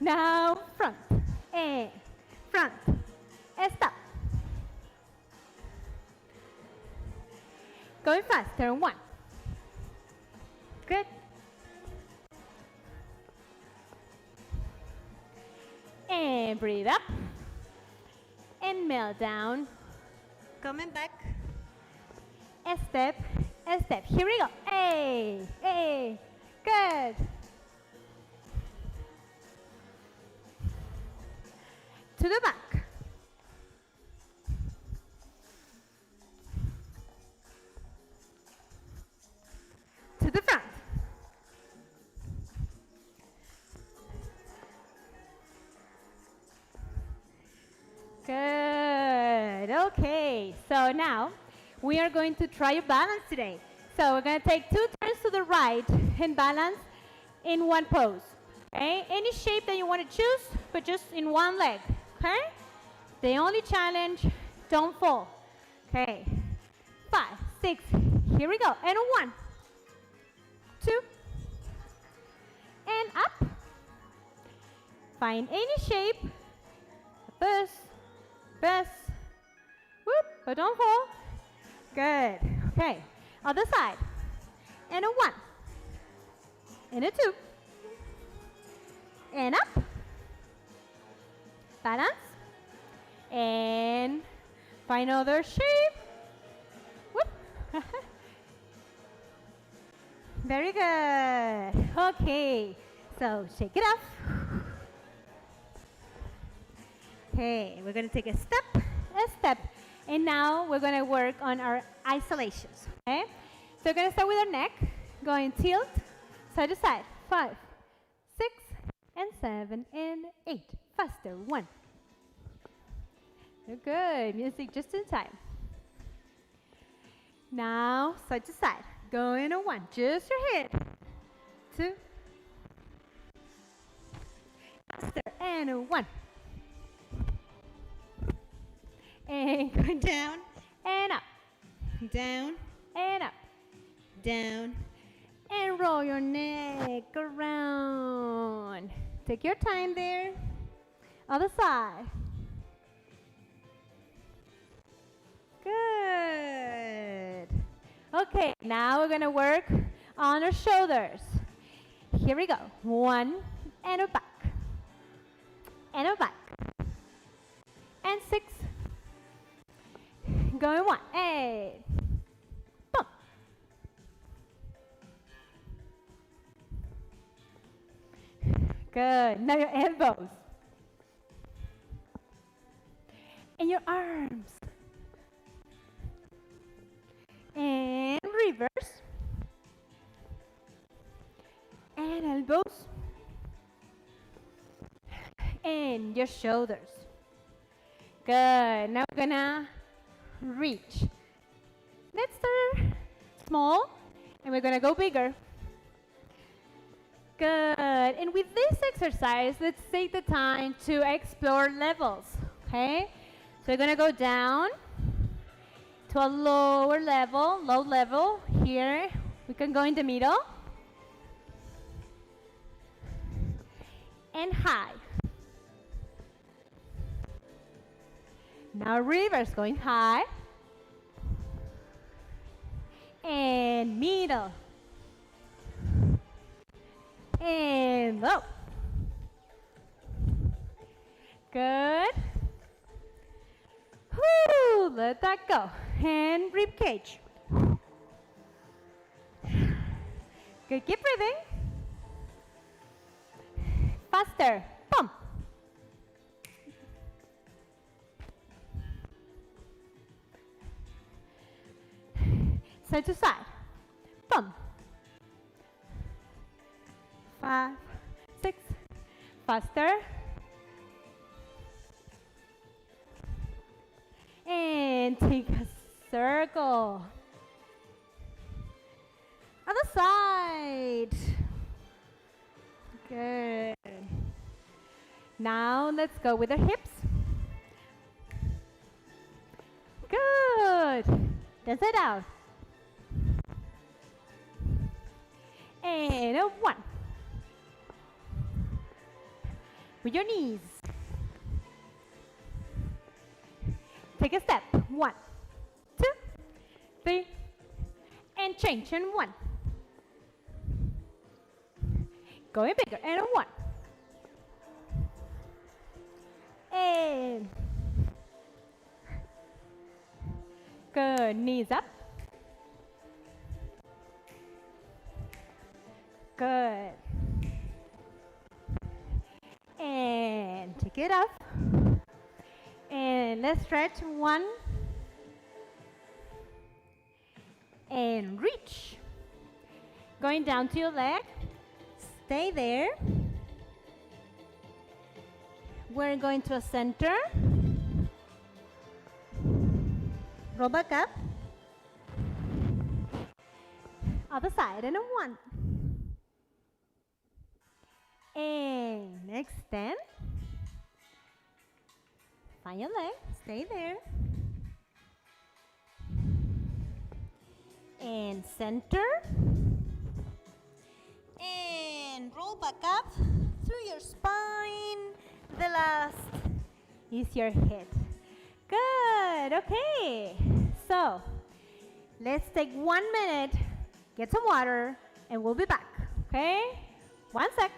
Now front, and front, and stop. Going faster. 1. Good. And breathe up. And melt down. Coming back. A step, a step. Here we go. Hey, hey. Good. To the back. To the front. Good. Okay. So now we are going to try a balance today. So we're going to take 2 turns to the right and balance in one pose. Okay? Any shape that you want to choose, but just in one leg. Okay? The only challenge, don't fall. Okay. 5, 6. Here we go. And 1, 2, and up. Find any shape. Bus, bus. Whoop, but don't fall. Good. Okay. Other side. And a 1. And a 2. And up. Balance. And find other shape. Whoop. Very good. Okay. So shake it off. Okay, we're going to take a step, and now we're going to work on our isolations, okay? So we're going to start with our neck, going tilt, side to side, 5, 6, and 7, and 8. Faster, 1. You're good, music just in time. Now, side to side, going a 1, just your head, 2, faster, and a 1. And go down and up, down and up, down, and roll your neck around. Take your time there. Other side. Good. Okay, now we're going to work on our shoulders. Here we go. 1 and a back, and a back, and 6. Going 1, 8, boom. Good. Now your elbows. And your arms. And reverse. And elbows. And your shoulders. Good. Now we're gonna reach. Let's start small, and we're gonna go bigger. Good. And with this exercise, let's take the time to explore levels. Okay? So we're gonna go down to a lower level, low level. Here, we can go in the middle. And high. Now reverse, going high. And middle. And low. Good. Whoo, let that go. And rib cage. Good, keep breathing. Faster, pump. Side to side, pump. 5, 6, faster. And take a circle. Other side. Good. Now let's go with the hips. Good. Dance it out. And a 1. With your knees. Take a step. 1, 2, 3, and change. And 1. Going bigger. And a 1. And good. Knees up. Good. And take it off. And let's stretch 1. And reach. Going down to your leg. Stay there. We're going to a center. Roll back up. Other side. And a 1. And extend. Find your leg. Stay there. And center. And roll back up through your spine. The last is your head. Good. Okay. So let's take 1 minute, get some water, and we'll be back. Okay? 1 sec.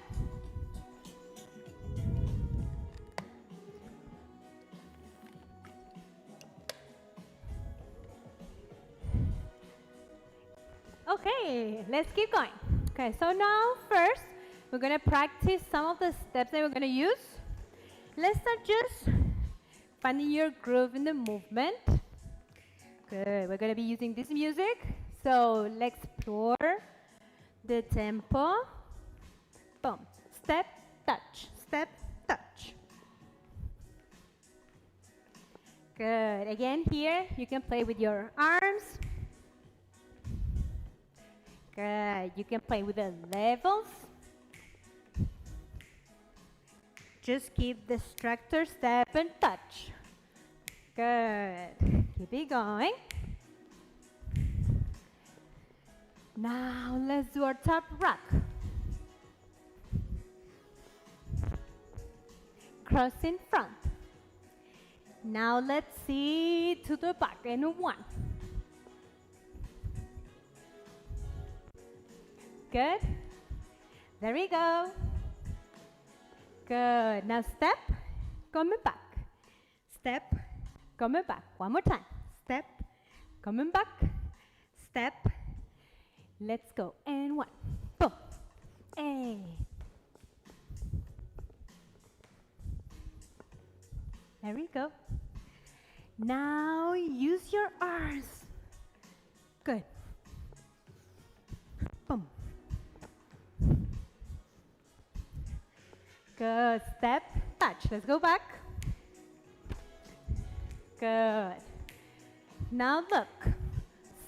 Okay, let's keep going. Okay, so now first we're gonna practice some of the steps that we're gonna use. Let's start just finding your groove in the movement. Good, we're gonna be using this music. So let's explore the tempo. Boom, step, touch, step, touch. Good, again here you can play with your arms. Good. You can play with the levels. Just keep the structure, step, and touch. Good. Keep it going. Now let's do our top rock. Cross in front. Now let's see to the back in 1. Good. There we go. Good. Now step, coming back. Step, coming back. One more time. Step, coming back. Step. Let's go. And 1. Boom. Hey. There we go. Now use your arms. Good. Boom. Good. Step, touch. Let's go back. Good. Now look.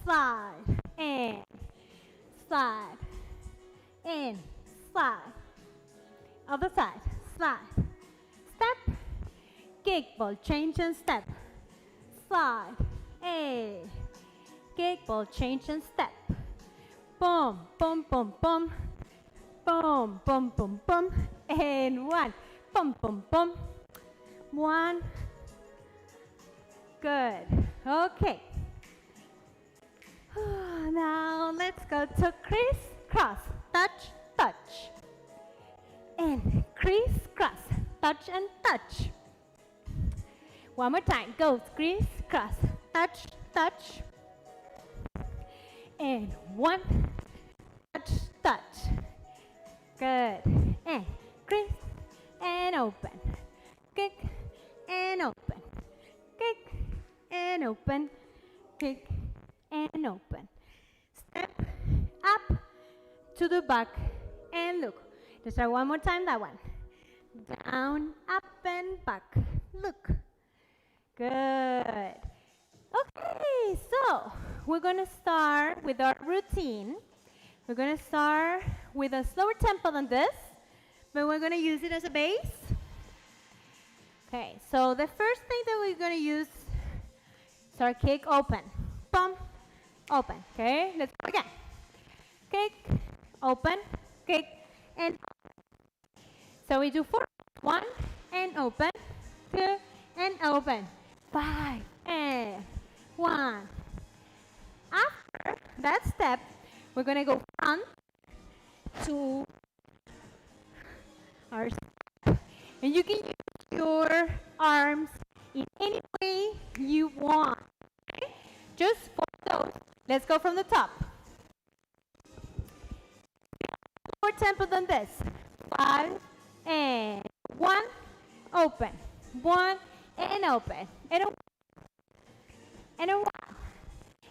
Slide and slide and slide. Other side. Slide. Step. Kickball. Change and step. Slide A. Kick, ball change and step. Boom, boom, boom, boom. Boom, boom, boom, boom. And one. Boom, boom, boom. One. Good. Okay. Now let's go to crisscross. Touch, touch. And crisscross. Touch and touch. One more time. Go crisscross. Touch, touch. And one. Touch, touch. Good. And crease and open. Kick and open. Kick and open. Kick and open. Step up to the back and look. Let's try one more time that one. Down, up and back. Look. Good. Okay, so we're going to start with our routine. We're going to start with a slower tempo than this, but we're going to use it as a base. Okay, so the first thing that we're going to use is our kick open. Boom, open. Okay, let's go again. Kick, open, kick, and so we do 4. 1 and open, 2 and open, 5 and 1. After that step, we're going to go front to our step. And you can use your arms in any way you want. Okay? Just for those. Let's go from the top. More tempo than this. 5 and 1, open. 1 and open. And a 1. And a 1.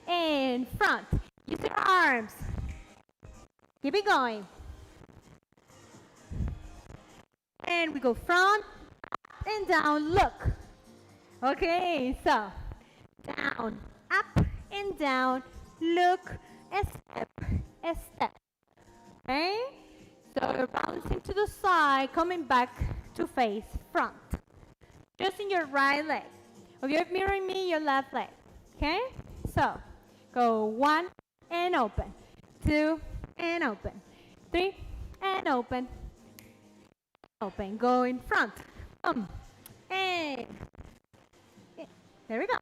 And front. Use your arms. Keep it going. And we go front and down. Look. Okay, so down, up and down. Look. A step. A step. Okay? So you're bouncing to the side, coming back to face front. Just in your right leg. If you're mirroring me, your left leg. Okay? So go 1 and open. 2 and open. 3 and open. Open. Go in front. And there we go.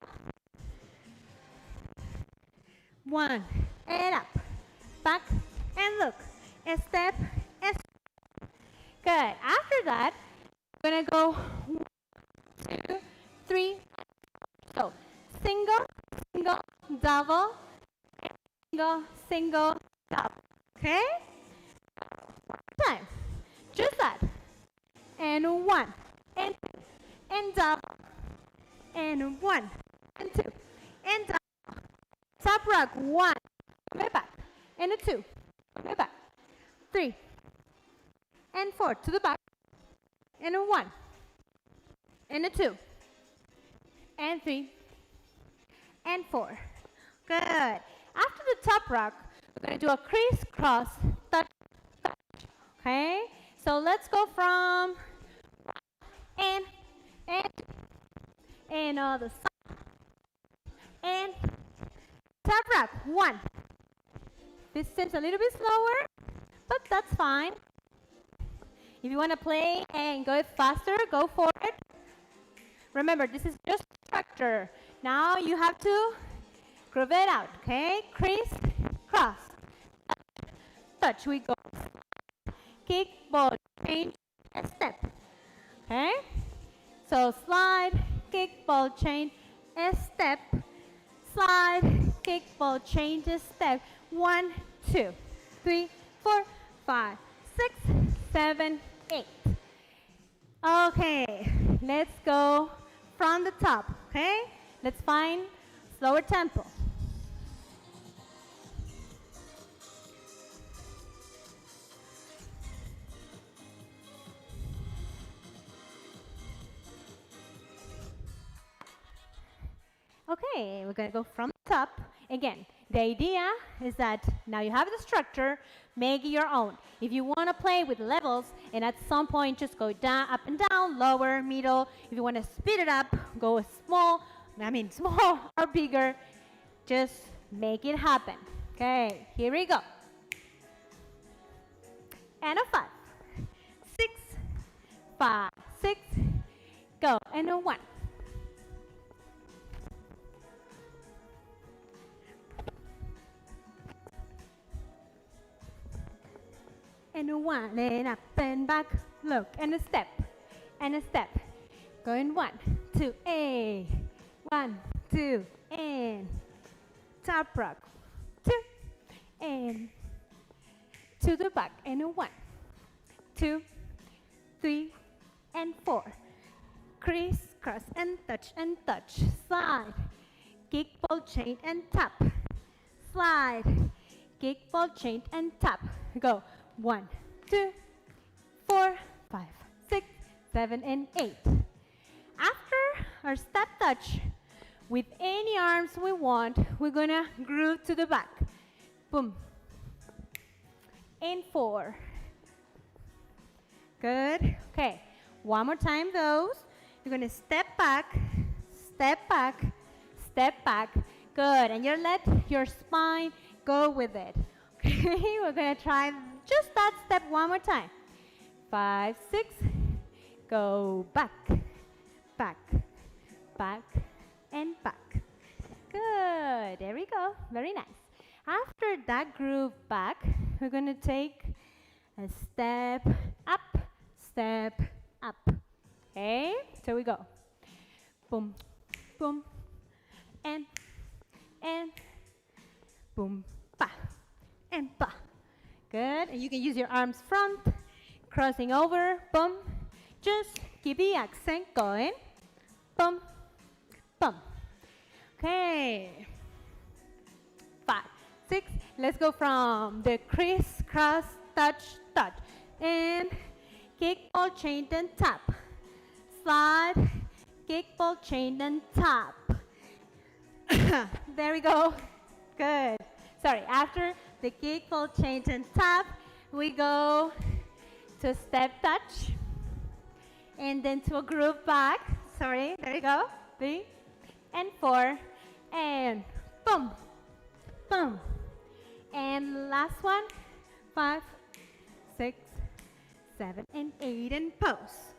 1 and up. Back and look. A step. A step. Good. After that, we're going to go 1, 2, 3. So single, single, double, single, single, double. Okay? One time. Just that. And 1, and 2, and double, and 1, and 2, and double. Top rock, 1, come back, and a 2, come back, 3, and 4, to the back, and a 1, and a 2, and 3, and 4. Good. After the top rock, we're going to do a crisscross touch, touch. Okay? So let's go from and other side. And top rock, 1. This seems a little bit slower, but that's fine. If you want to play and go faster, go for it. Remember, this is just structure. Now you have to groove it out, okay? Criss, cross, touch, touch. We go. Kick, ball, change, and step. Okay? So slide, kick, ball, change, a step. Slide, kick, ball, change, a step. 1, 2, 3, 4, 5, 6, 7, 8. Okay, let's go from the top, okay? Let's find slower tempo. Okay, we're going to go from the top. Again, the idea is that now you have the structure, make it your own. If you want to play with levels and at some point just go down, up and down, lower, middle. If you want to speed it up, go small, I mean, small or bigger, just make it happen. Okay, here we go. And a 5, 6, 5, 6, go. And a 1. And a 1, and up and back, look, and a step, going 1, 2, 1, 2, and top rock, 2, and to the back, and a 1, 2, 3, and 4, crisscross and touch, slide, kick, ball, chain, and tap, slide, kick, ball, chain, and tap, go, 1, 2, 4, 5, 6, 7, and 8. After our step touch, with any arms we want, we're gonna groove to the back. Boom. And 4. Good. Okay. One more time those. You're gonna step back, step back, step back. Good. And you let your spine go with it. Okay. We're gonna try just that step one more time. 5, 6. Go back, back, back, and back. Good. There we go. Very nice. After that groove back, we're going to take a step up, step up. Okay? So we go. Boom, boom, and boom, ba, and ba. Good. And you can use your arms front, crossing over, boom. Just keep the accent going. Boom, boom. Okay. 5, 6. Let's go from the crisscross, touch, touch. And kick, ball, chain, and tap. Slide, kick, ball, chain, and tap. There we go. Good. Sorry, after the kick, ball, chain, and tap, we go to step touch. And then to a groove back. Sorry, there we go. 3 and 4. And boom, boom. And last one. 5, 6, 7, and 8. And pose.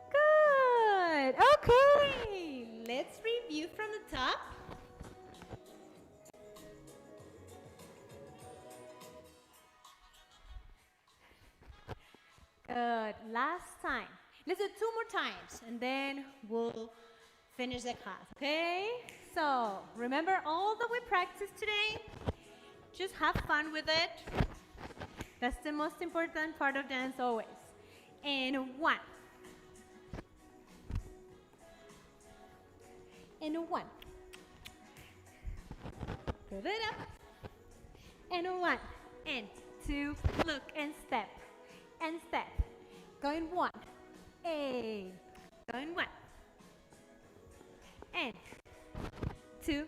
Good. Okay. Let's review from the top. Good. Last time. Let's do 2 more times and then we'll finish the class, okay? So, remember all that we practiced today? Just have fun with it. That's the most important part of dance always. And 1. And 1. Give it up. And 1. And 2. Look and step. And step. Going 1. Hey. Going 1. And 2,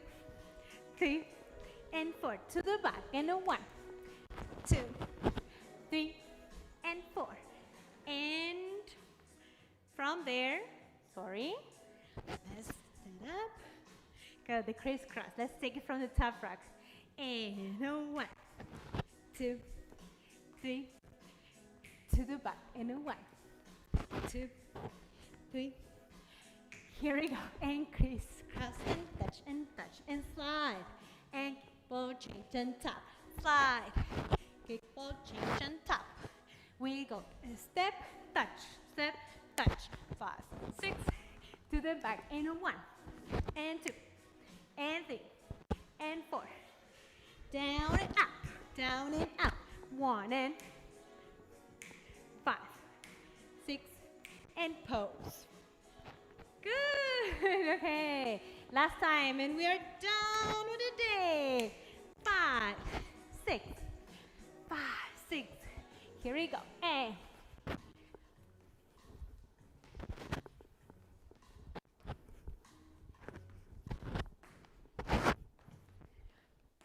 3, and 4. To the back. And 1, 2, 3, and 4. And from there, sorry, let's stand up. Go the crisscross. Let's take it from the top rock. And 1, 2, 3, to the back. And 1, 2, 3. Here we go. And crisscross and touch and slide. And ball change and tap. Slide. Kick, ball change and tap. We go step, touch, 5, 6, to the back. And 1, and 2, and 3, and 4. Down and up. 1 and 5, 6, and pose. Good. Okay. Last time, and we are done with the day. 5, 6, 5, 6. Here we go. And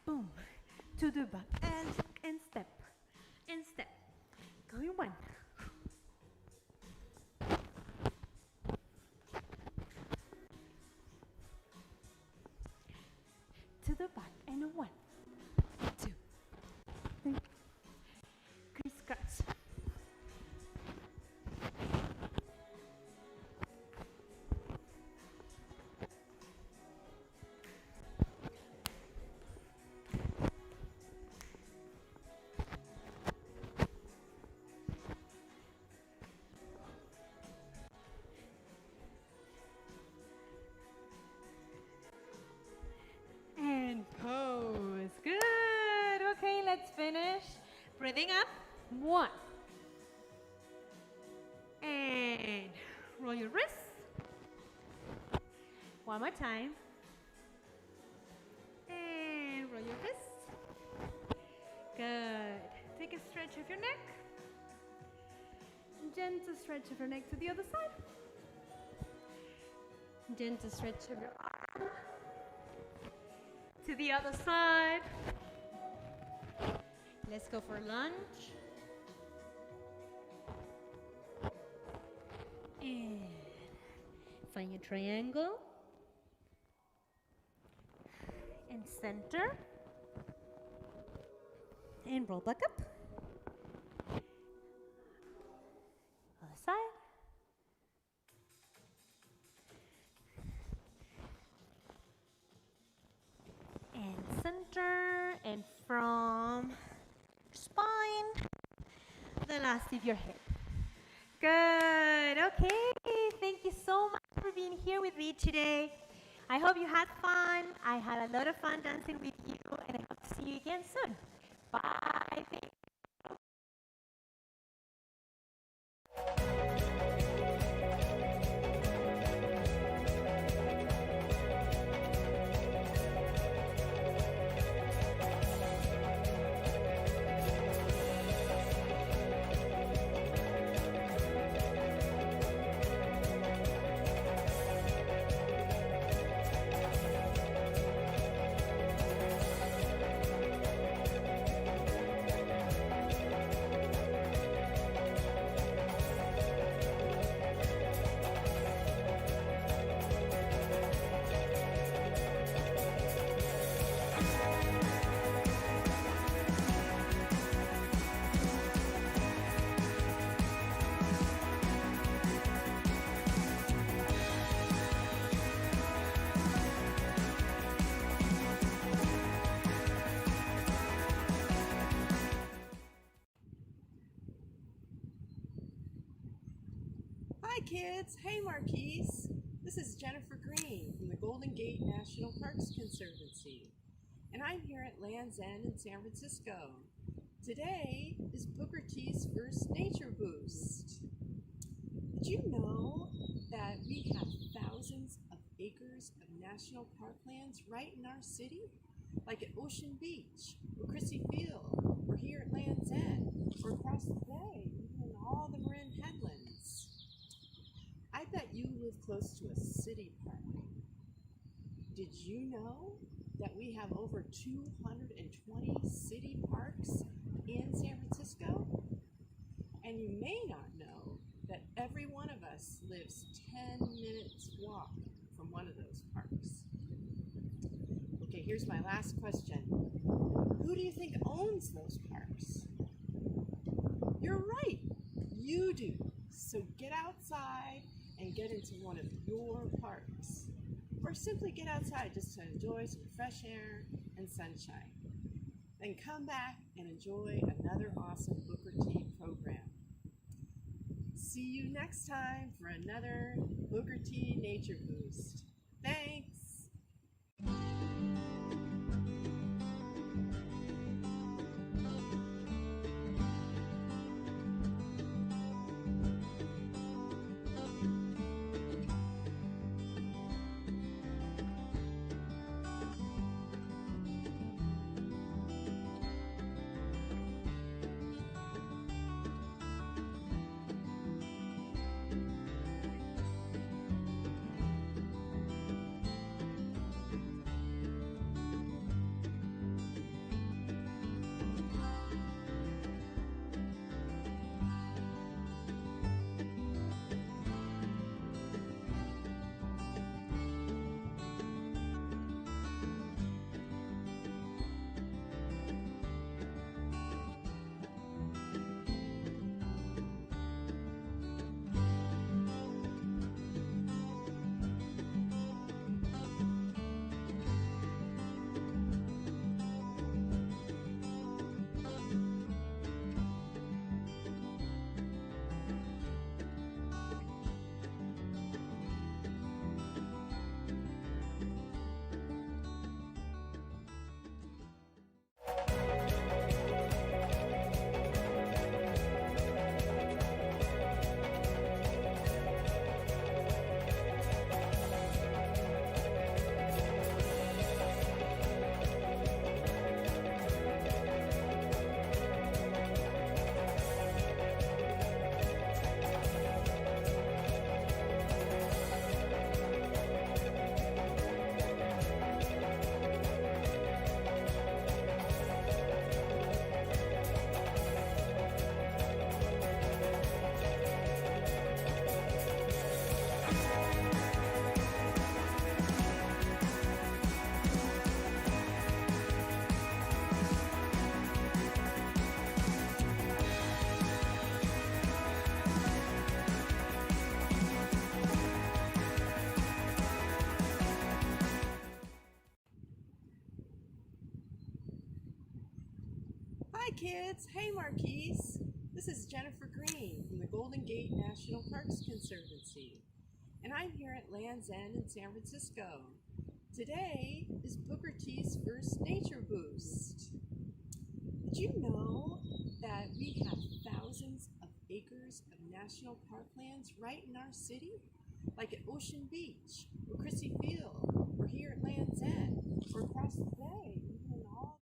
boom, to the back and step, going 1. let's finish. Breathing up. 1. And roll your wrists. One more time. And roll your wrists. Good. Take a stretch of your neck. Gentle stretch of your neck to the other side. Gentle stretch of your arm to the other side. Let's go for lunge. And find your triangle. And center. And roll back up. Other side. And center. And from spine, the last of your head. Good. Okay. Thank you so much for being here with me today. I hope you had fun. I had a lot of fun dancing with you, and I hope to see you again soon. Bye. Thank Hi kids, hey Marquise. This is Jennifer Green from the Golden Gate National Parks Conservancy, and I'm here at Land's End in San Francisco. Today is Booker T's first Nature Boost. Did you know that we have thousands of acres of national park lands right in our city? Like at Ocean Beach, or Chrissy Field, or here at Land's End, or across the bay, even in all the Marin Headlands. I bet you live close to a city park. Did you know that we have over 220 city parks in San Francisco? And you may not know that every one of us lives 10 minutes walk from one of those parks. Okay, here's my last question. Who do you think owns those parks? You're right, you do. So get outside and get into one of your parks. Or simply get outside just to enjoy some fresh air and sunshine. Then come back and enjoy another awesome Booker T program. See you next time for another Booker T Nature Boost. Thanks! Hi kids, hey Marquise. This is Jennifer Green from the Golden Gate National Parks Conservancy, and I'm here at Land's End in San Francisco. Today is Booker T's first Nature Boost. Did you know that we have thousands of acres of national parklands right in our city? Like at Ocean Beach, or Christie Field, or here at Land's End, or across the bay, even in all.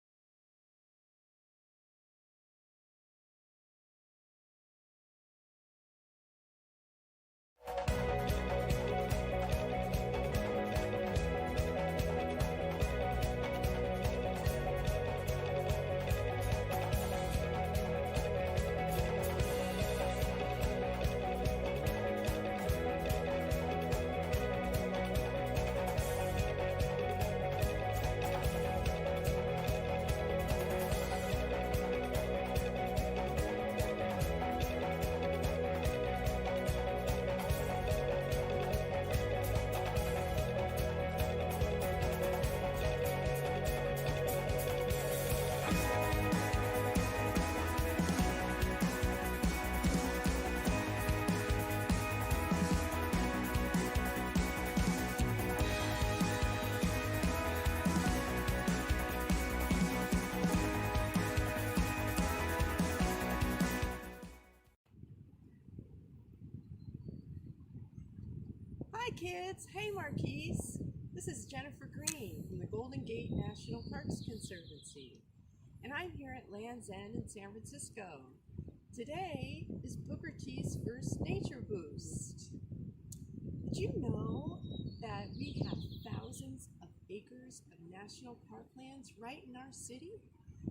Hi kids, hey Marquise. This is Jennifer Green from the Golden Gate National Parks Conservancy, and I'm here at Land's End in San Francisco. Today is Booker T's first Nature Boost. Did you know that we have thousands of acres of national parklands right in our city?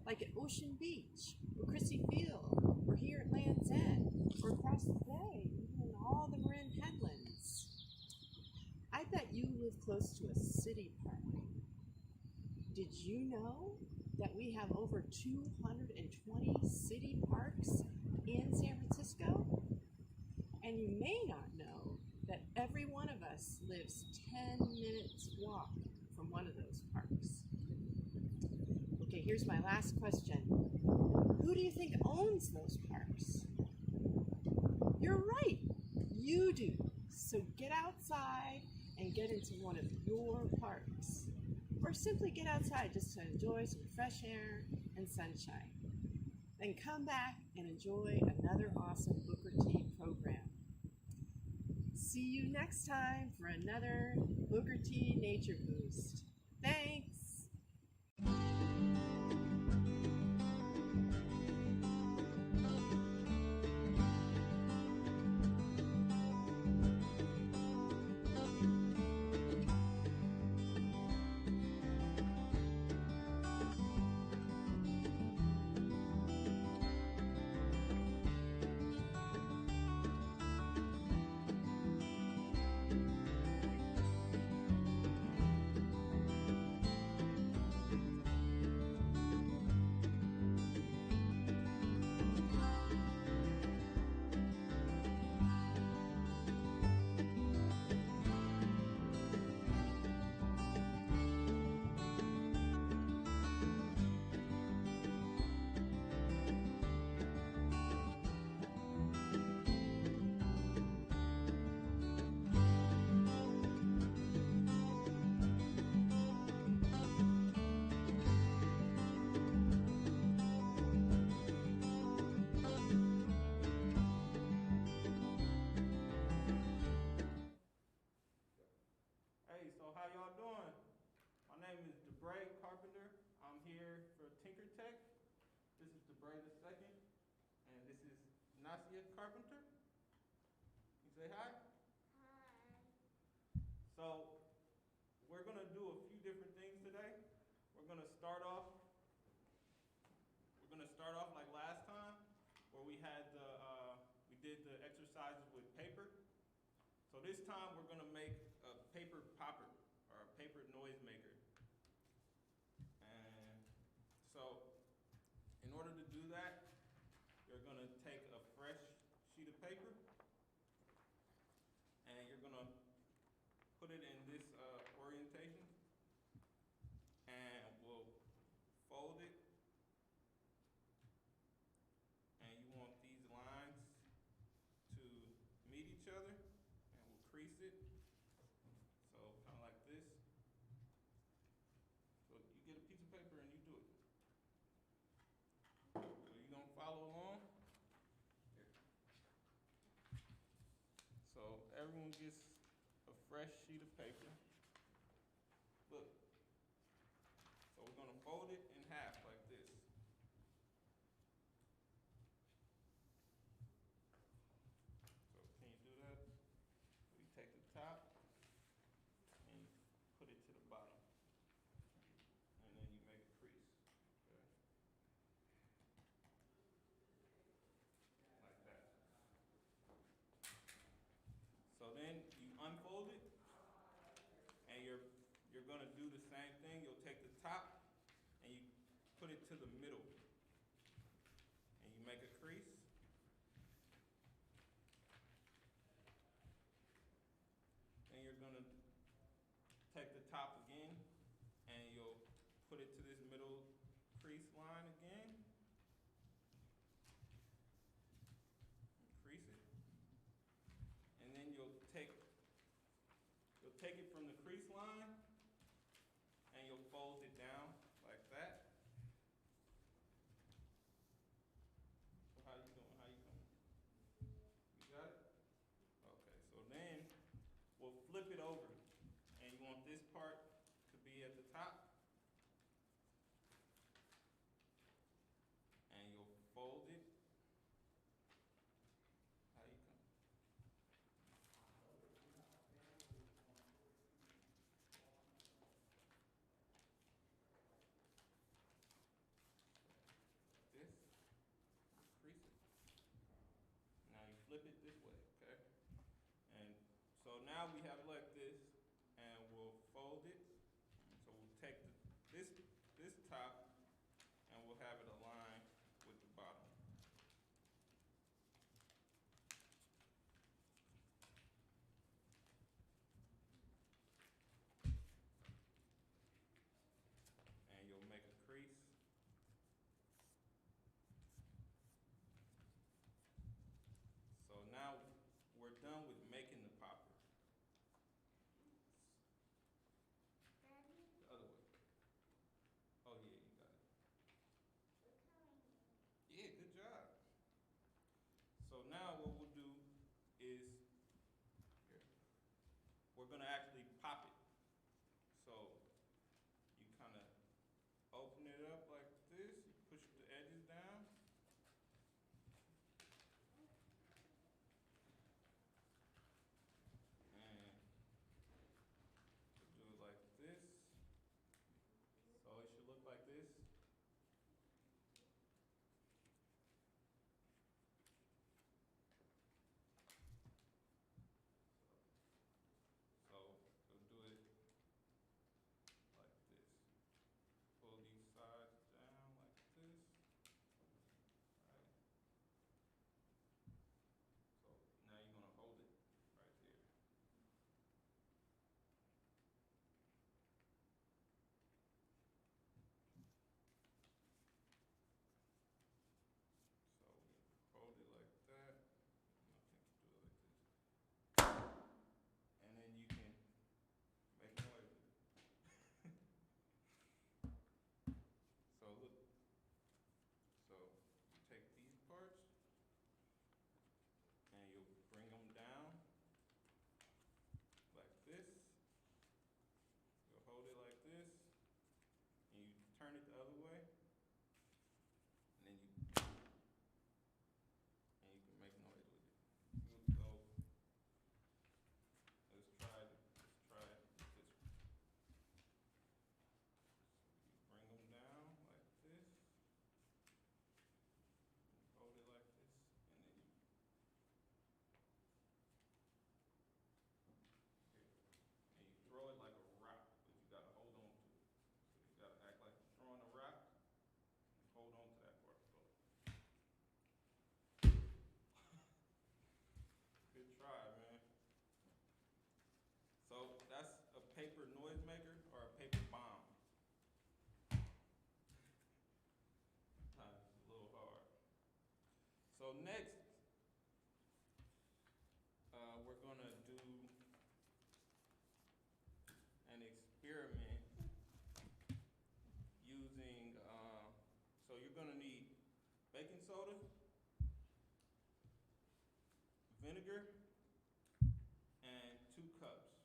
Like at Ocean Beach, or Christie Field, or here at Land's End, or across the bay, even in all the Marin headlands. I bet you live close to a city park. Did you know that we have over 220 city parks in San Francisco? And you may not know that every one of us lives 10 minutes walk from one of those parks. Okay, here's my last question. Who do you think owns those parks? You're right, you do. So get outside and get into one of your parks. Or simply get outside just to enjoy some fresh air and sunshine. Then come back and enjoy another awesome Booker T program. See you next time for another Booker T Nature Boost. Thanks! Hey, so how y'all doing? My name is DeBray Carpenter. I'm here for Tinker Tech. This is DeBray the second, and this is Nasia Carpenter. You say hi? So we're gonna do a few different things today. We're gonna start off. Like last time, where we had we did the exercises with paper. So this time we're gonna make a paper popper or a paper noise maker. And so in order to do that, you're gonna take a fresh sheet of paper and you're gonna put it in this orientation, and we'll fold it fresh sheet of paper. Look. So we're gonna fold it in half like this. So can you do that? So you take the top and you put it to the bottom. And then you make a crease. Okay? Like that. So then you unfold it and you're gonna do the same thing. You'll take the top and you put it to the middle. And you make a crease. Then you're gonna take the top again and you'll put it to this middle crease line again. Crease it. And then you'll take it from the crease line and you'll fold it down like that. So how you doing? How you doing? You got it? Okay, so then we'll flip it over. And you want this part to be at the top. And you'll fold it. How you come? This. Crease it. Now you flip it this way, okay? And so now we have it like this, and we'll fold it. So we'll take this top, and we'll have it aligned with the bottom. And you'll make a crease. So now we're done with making the popper. The other way. Oh yeah, you got it. Yeah, good job. So now what we'll do is here, we're gonna actually pop it. So you kind of open it up like this, you push the edges down. And do it like this. So it should look like this. So we'll do it like this. Pull these sides down like this. Right. So now you're gonna hold it right there. So we hold it like that. I think you do it like this. And then you can make noise with it. So look. So you take these parts and you'll bring them down like this. You'll hold it like this. And you turn it the other way. And then you can make noise with it. So let's try this. You bring them down like this. Hold it like this, and then you and you throw it like a rock, but you gotta hold on to it. So you gotta act like you're throwing a rock and hold on to that part. So good try, man. So that's a paper noisemaker or a paper bomb. It's a little hard. So next, we're gonna do an experiment using, so you're gonna need baking soda, vinegar, and 2 cups.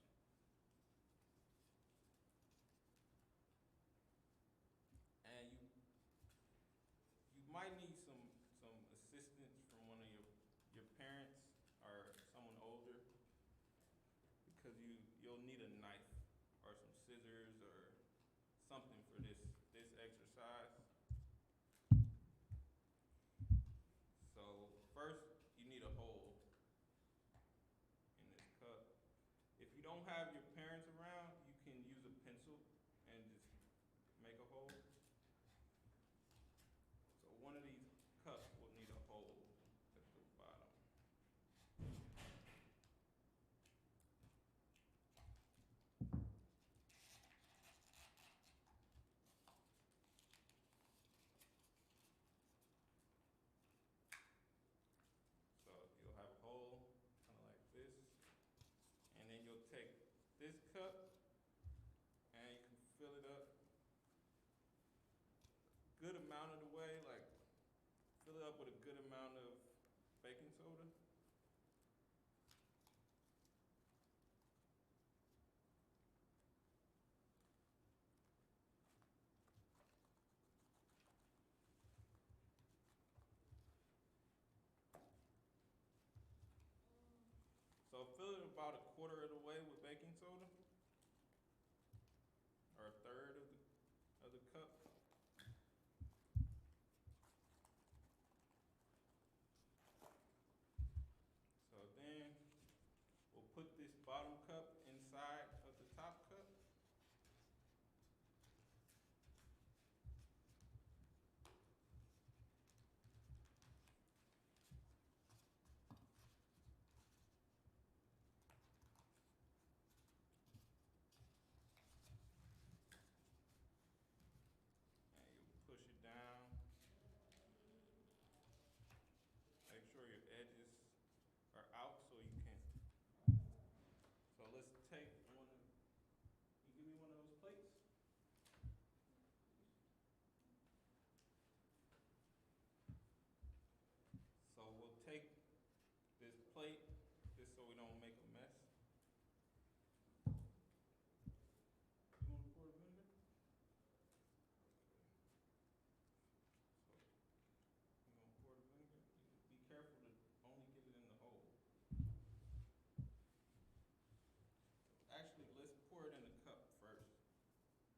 take this cup and you can fill it up a good amount of the way, like fill it up with a good amount of baking soda. So fill it about a quarter of the way with baking soda, or a third of the cup. So then we'll put this bottom cup inside of the top cup. And you push it down. Make sure your edges are out so you can. So let's take one of, you give me one of those plates? So we'll take this plate, just so we don't make a mess. You want to pour the vinegar? Okay. So you're gonna pour the vinegar. You be careful to only get it in the hole. Actually, let's pour it in the cup first,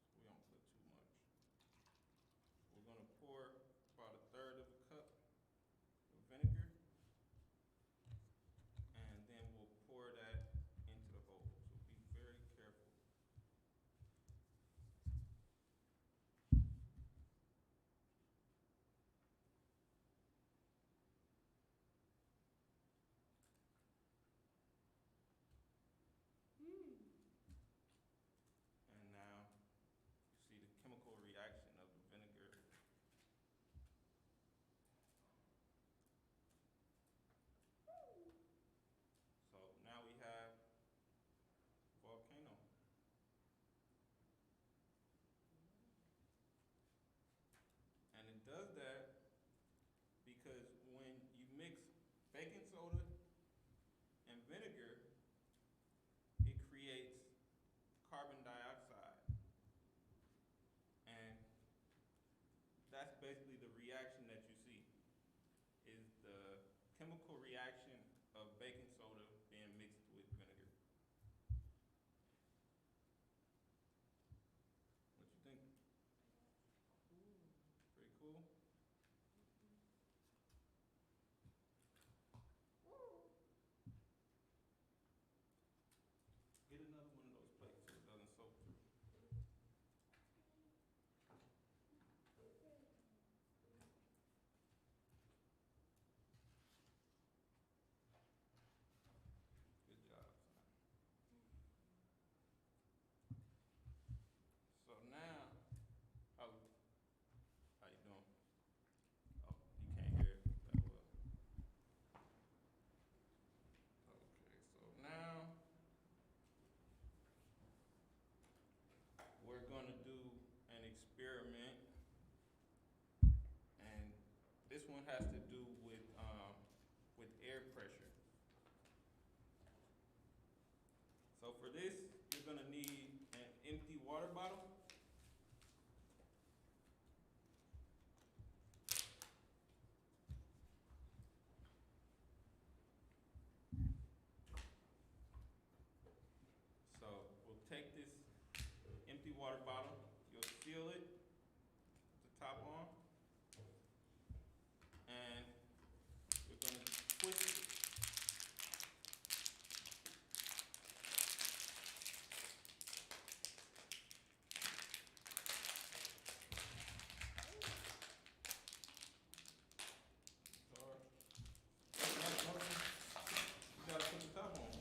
so we don't put too much. We're gonna pour about a third of a cup of vinegar, and then we'll pour that into the hole. So be very careful. And now you see the chemical reaction of the vinegar. So now we have volcano. And it does that because when you mix baking soda and vinegar, it creates carbon dioxide. And that's basically the reaction that you see, is the chemical reaction of baking soda being mixed with vinegar. What you think? Pretty cool? Get another one of those plates so it doesn't soak through. Good job, son. So now, how you doing? Oh, you can't hear it that well. Okay, so now we're gonna do an experiment, and this one has to do with air pressure. So for this, you're gonna need an empty water bottle. So we'll take this empty water bottle, you'll seal it, the top on, and you're gonna twist it. You gotta put the top on.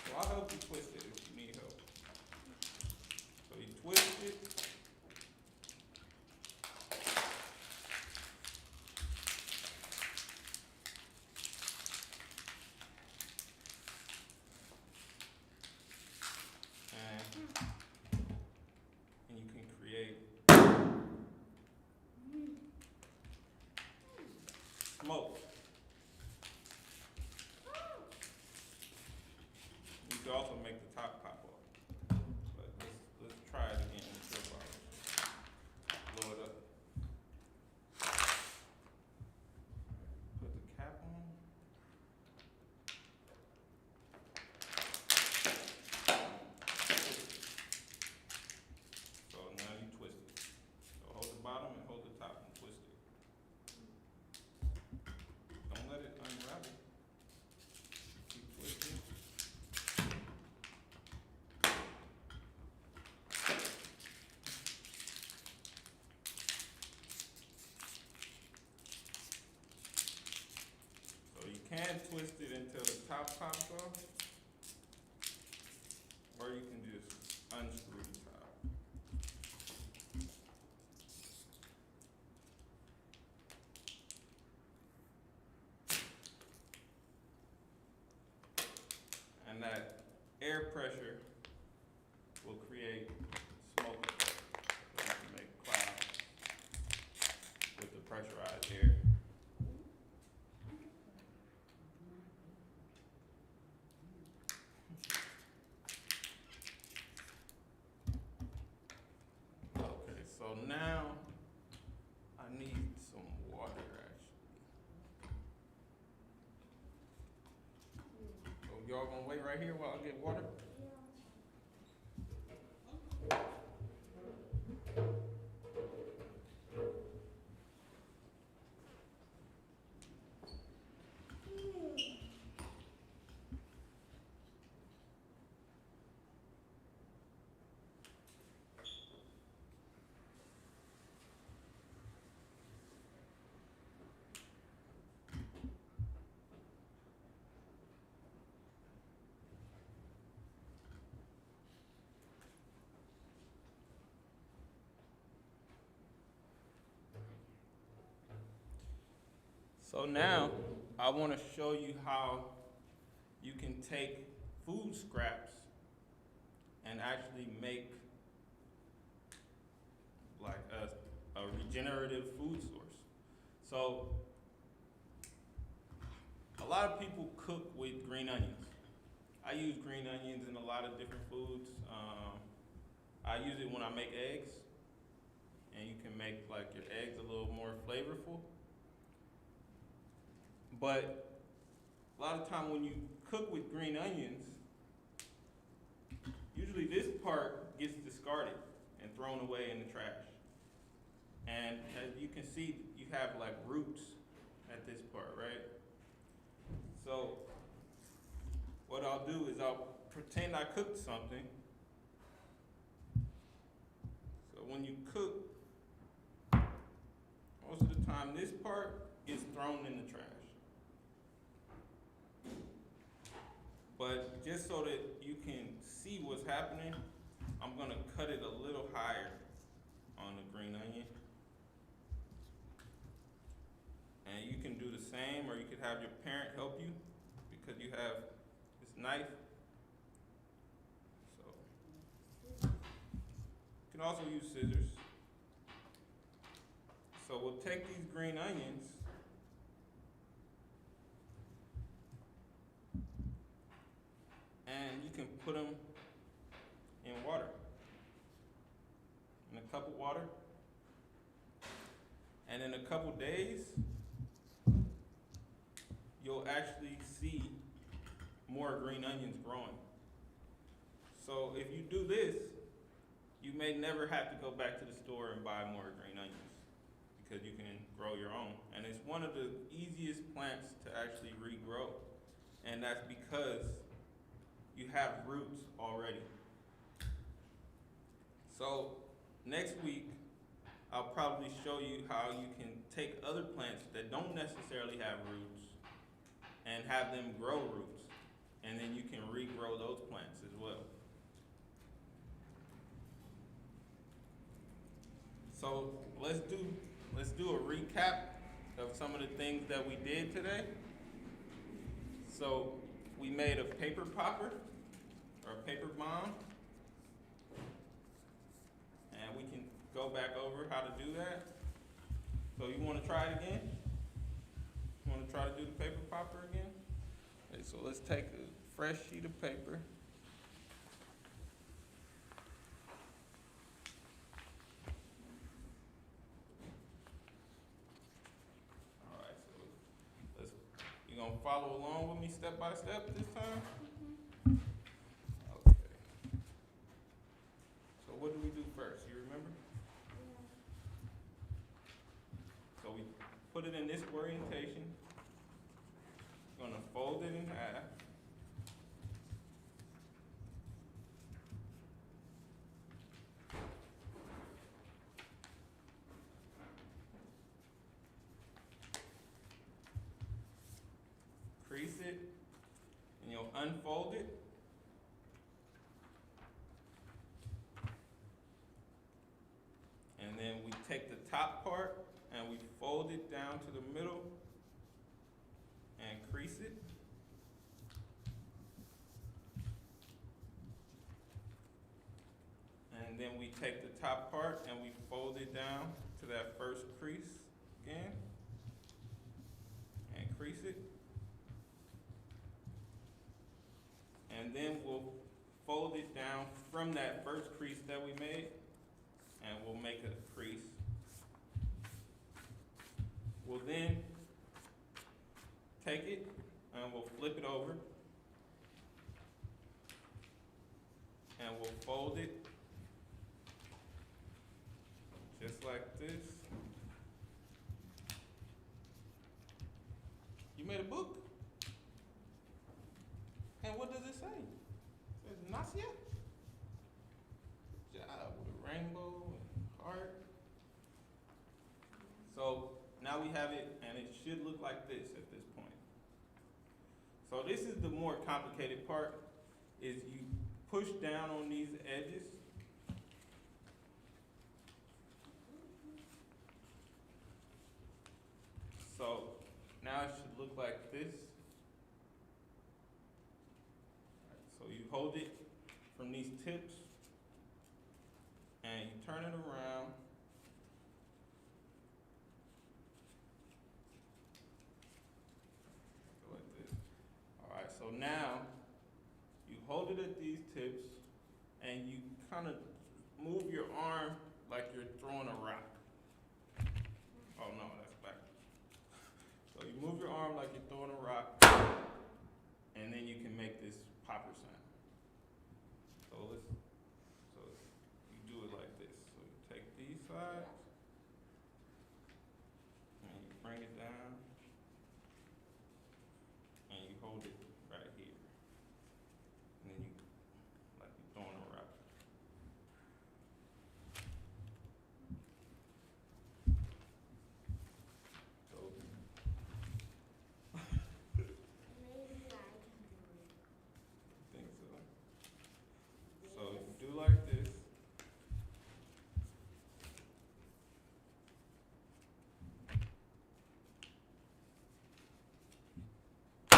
So I'll help you twist it if you need help. So you twist it, smoke. You can also make the top pop off. But let's try it again with your bottle. Blow it up. Put the cap on. So now you twist it. So hold the bottom and hold the top and twist it. Don't let it unravel. Keep twisting. So you can twist it until the top pops off, or you can just unscrew the top. And that air pressure will create smoke effect. So you can make clouds with the pressurized air. Okay, so now I need some water actually. So y'all gonna wait right here while I get water? So now I want to show you how you can take food scraps and actually make like a regenerative food source. So a lot of people cook with green onions. I use green onions in a lot of different foods. I use it when I make eggs, and you can make like your eggs a little more flavorful. But a lot of time when you cook with green onions, usually this part gets discarded and thrown away in the trash. And as you can see, you have like roots at this part, right? So what I'll do is I'll pretend I cooked something. So when you cook, most of the time this part gets thrown in the trash. But just so that you can see what's happening, I'm gonna cut it a little higher on the green onion. And you can do the same, or you could have your parent help you because you have this knife. So you can also use scissors. So we'll take these green onions and you can put them in water, in a cup of water. And in a couple days, you'll actually see more green onions growing. So if you do this, you may never have to go back to the store and buy more green onions because you can grow your own. And it's one of the easiest plants to actually regrow. And that's because you have roots already. So next week, I'll probably show you how you can take other plants that don't necessarily have roots and have them grow roots. And then you can regrow those plants as well. So let's do a recap of some of the things that we did today. So we made a paper popper, or a paper bomb. And we can go back over how to do that. So you want to try it again? try to do the paper popper again? Okay, so let's take a fresh sheet of paper. All right, so let's, you gonna follow along with me step by step this time? Okay. So what do we do first? You remember? So we put it in this orientation. Gonna fold it in half. Crease it, and you'll unfold it. And then we take the top part and we fold it down to the middle and crease it. And then we take the top part and we fold it down to that first crease again and crease it. And then we'll fold it down from that first crease that we made and we'll make a crease. We'll then take it and we'll flip it over and we'll fold it just like this. You made a book? And what does it say? It says Nasia? Good job, with a rainbow and heart. So now we have it, and it should look like this at this point. So this is the more complicated part, is you push down on these edges. So now it should look like this. So you hold it from these tips and you turn it around. Like this. All right, so now you hold it at these tips and you kind of move your arm like you're throwing a rock. Oh no, that's backwards. So you move your arm like you're throwing a rock, and then you can make this popper sound. So you do it like this. So you take these sides, and you bring it down, and you hold it right here. And then you, like you're throwing a rock. So, think so. So if you do like this, I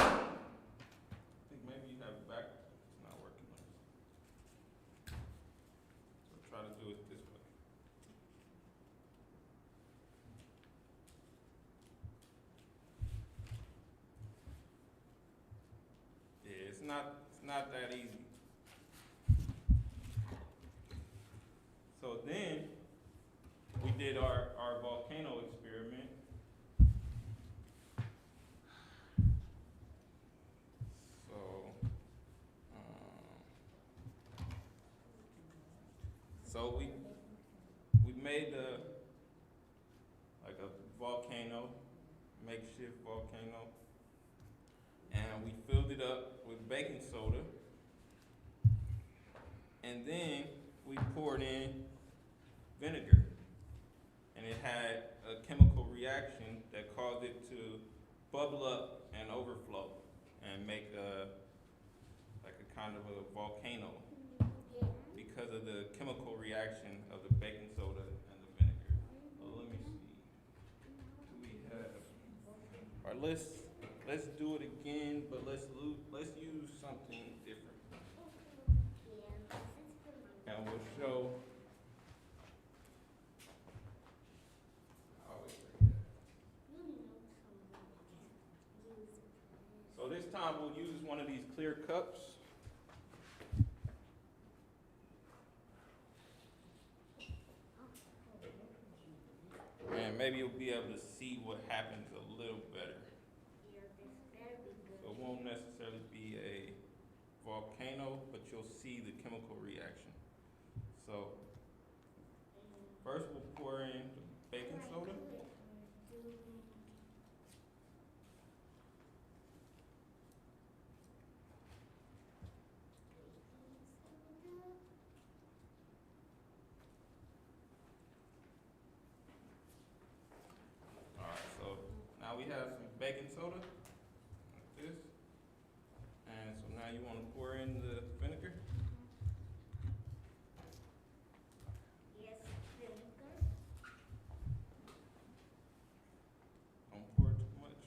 think maybe you have it backwards. It's not working like this. So try to do it this way. Yeah, it's not that easy. So then we did our volcano experiment. So so we made like a volcano, makeshift volcano, and we filled it up with baking soda, and then we poured in vinegar, and it had a chemical reaction that caused it to bubble up and overflow and make like a kind of a volcano because of the chemical reaction of the baking soda and the vinegar. Let me see. Do we have? All right, let's do it again, but let's use something different, and we'll show. I always forget. time we'll use one of these clear cups. And maybe you'll be able to see what happens a little better. So it won't necessarily be a volcano, but you'll see the chemical reaction. So first we'll pour in the baking soda. Alright, so now we have some baking soda, like this. And so now you want to pour in the vinegar. Don't pour too much.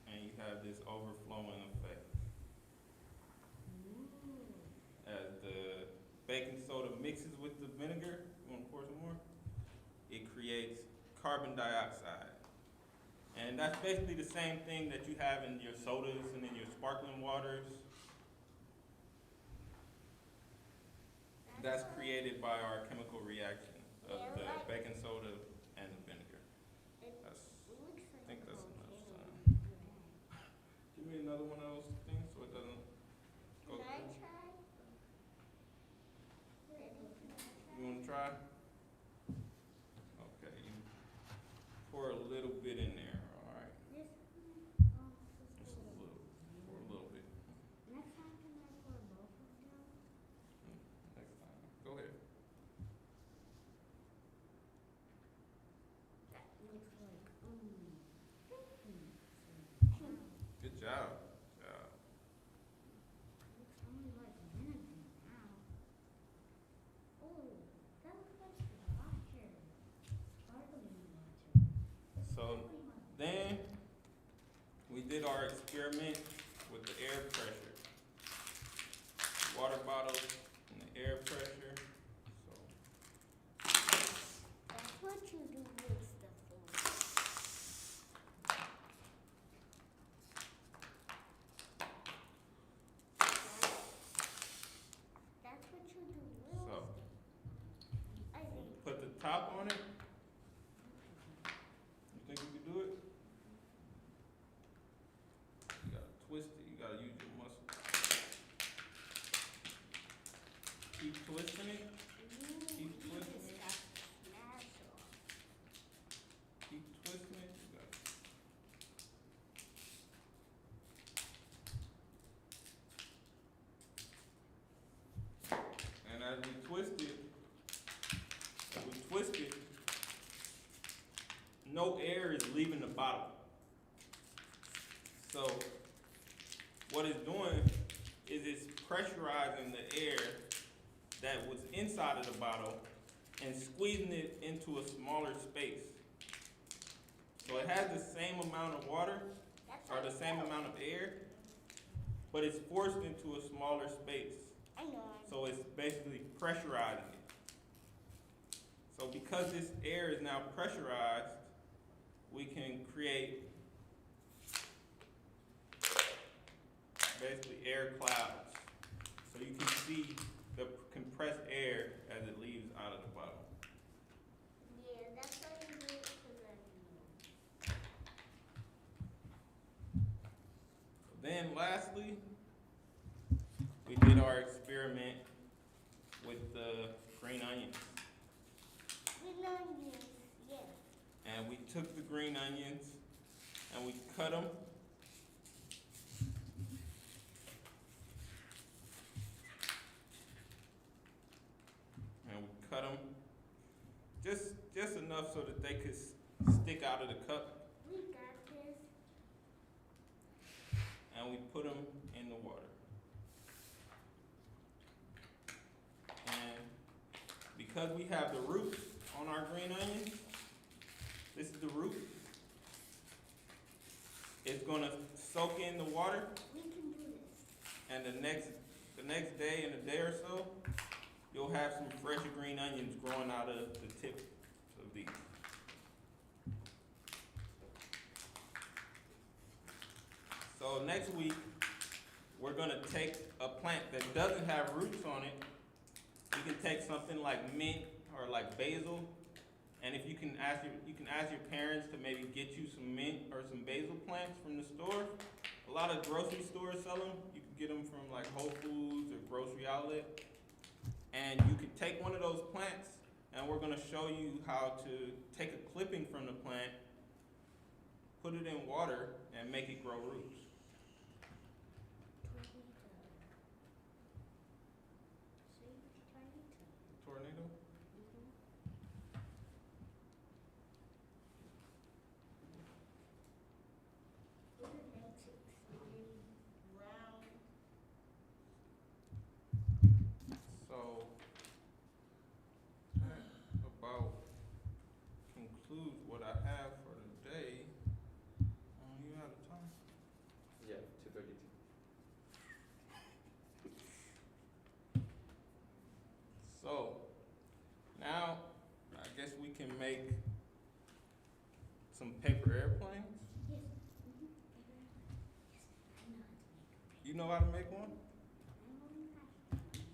And you have this overflowing effect. As the baking soda mixes with the vinegar, you want to pour some more? It creates carbon dioxide. And that's basically the same thing that you have in your sodas and in your sparkling waters. That's created by our chemical reaction of the baking soda and the vinegar. I think that's enough. Give me another one of those things so it doesn't go through. You want to try? Okay, you pour a little bit in there, all right? Just a little, pour a little bit. Next time, go ahead. Good job. So then we did our experiment with the air pressure. Water bottles and the air pressure. So That's what you do with the thing. That's what you do with So I think. put the top on it. You think you can do it? You gotta twist it. You gotta use your muscle. Keep twisting it. Keep twisting it. Keep twisting it. You got And as we twist it, no air is leaving the bottle. So what it's doing is it's pressurizing the air that was inside of the bottle and squeezing it into a smaller space. So it has the same amount of water or the same amount of air, but it's forced into a smaller space. I know. So it's basically pressurizing it. So because this air is now pressurized, we can create basically air clouds. So you can see the compressed air as it leaves out of the bottle. Yeah, that's why you do it because Then lastly, we did our experiment with the green onions. we know you. Yes. And we took the green onions and we cut them. And we cut them just enough so that they could stick out of the cup. We got this. And we put them in the water. And because we have the root on our green onions, this is the root. It's gonna soak in the water, We can do this. and the next day, in a day or so, you'll have some fresh green onions growing out of the tip of these. So next week, we're gonna take a plant that doesn't have roots on it. You can take something like mint or like basil, and if you can ask your parents to maybe get you some mint or some basil plants from the store. A lot of grocery stores sell them. You can get them from like Whole Foods or Grocery Outlet. And you can take one of those plants, and we're gonna show you how to take a clipping from the plant, put it in water, and make it grow roots. Tornado? So that about concludes what I have for today. You out of time? Yeah, 2:32. So now I guess we can make some paper airplanes. You know how to make one?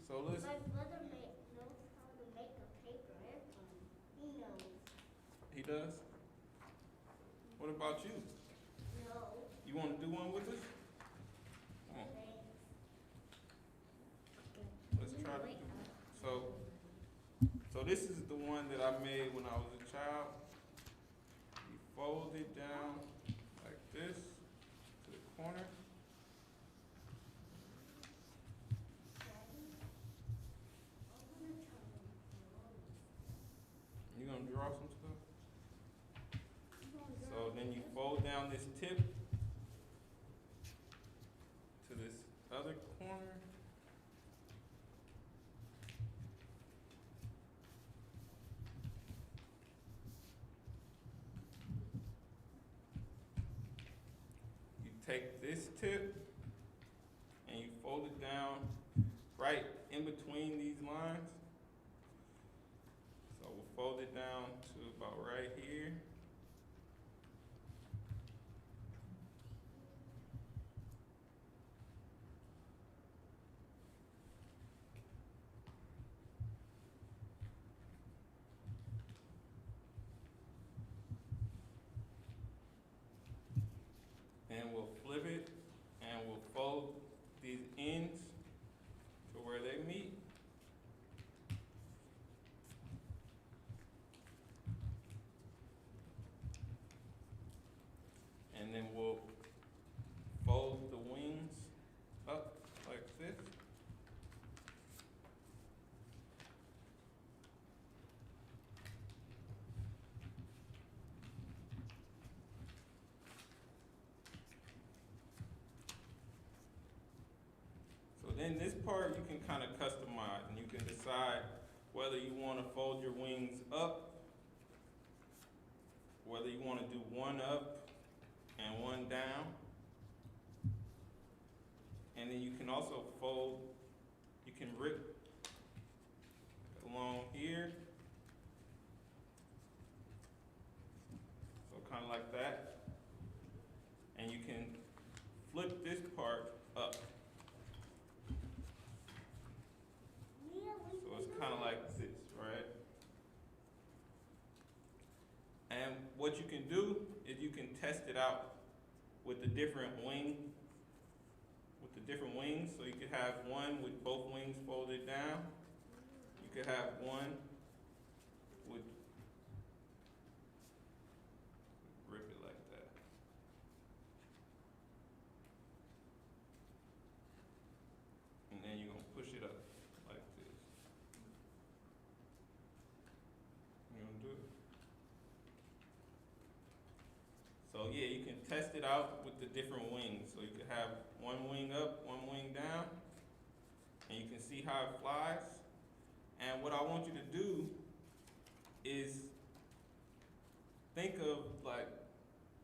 So let's. My brother knows how to make a paper airplane. He knows. He does? What about you? No. You want to do one with us? Come on, let's try to do it. So this is the one that I made when I was a child. You fold it down like this to the corner. You're gonna draw some stuff? So then you fold down this tip to this other corner. You take this tip and you fold it down right in between these lines. So we'll fold it down to about right here. And we'll flip it and we'll fold these ends to where they meet. And then we'll fold the wings up like this. So then this part you can kind of customize, and you can decide whether you want to fold your wings up, whether you want to do one up and one down. And then you can also fold, you can rip along here. So kind of like that. And you can flip this part up. So it's kind of like this, right? And what you can do is you can test it out with the different wings. So you could have one with both wings folded down. You could have one with rip it like that. And then you're gonna push it up like this. You gonna do it? So yeah, you can test it out with the different wings. So you could have one wing up, one wing down, and you can see how it flies. And what I want you to do is think of like,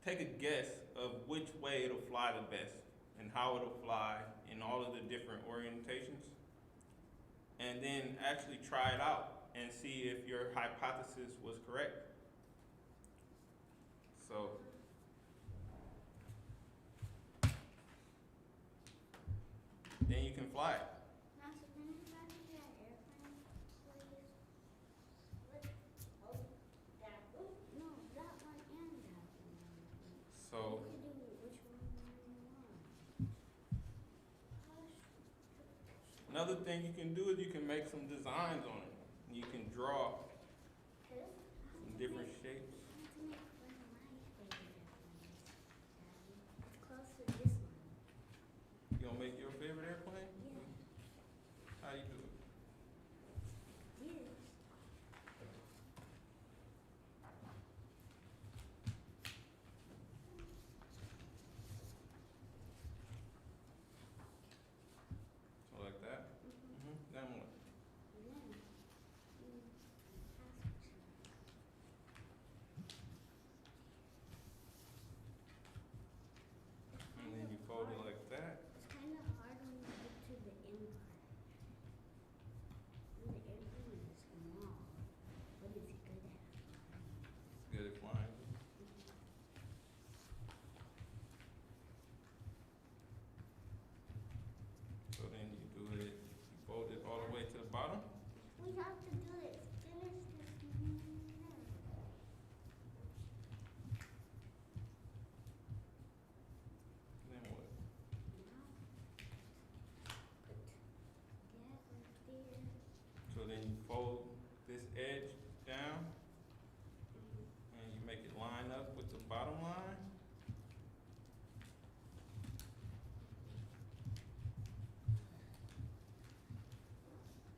take a guess of which way it'll fly the best and how it'll fly in all of the different orientations. And then actually try it out and see if your hypothesis was correct. So can fly it. Master, can you fly me that airplane, please? Oh, that one? No, that one and that one. So You can do which one you want. another thing you can do is you can make some designs on it. You can draw some different shapes. I want to make one of my favorite airplanes, Daddy. It's close to this one. You gonna make your favorite airplane? Yeah. How you do it? Yes. So like that? Then what? And then you And then you fold it like that. It's kind of hard when you get to the end part. When the airplane is small, but it's good at flying. It's good at flying. So then you do it, you fold it all the way to the bottom. We have to do this. Finish this now. Then what? Now, put that right there. So then you fold this edge down and you make it line up with the bottom line.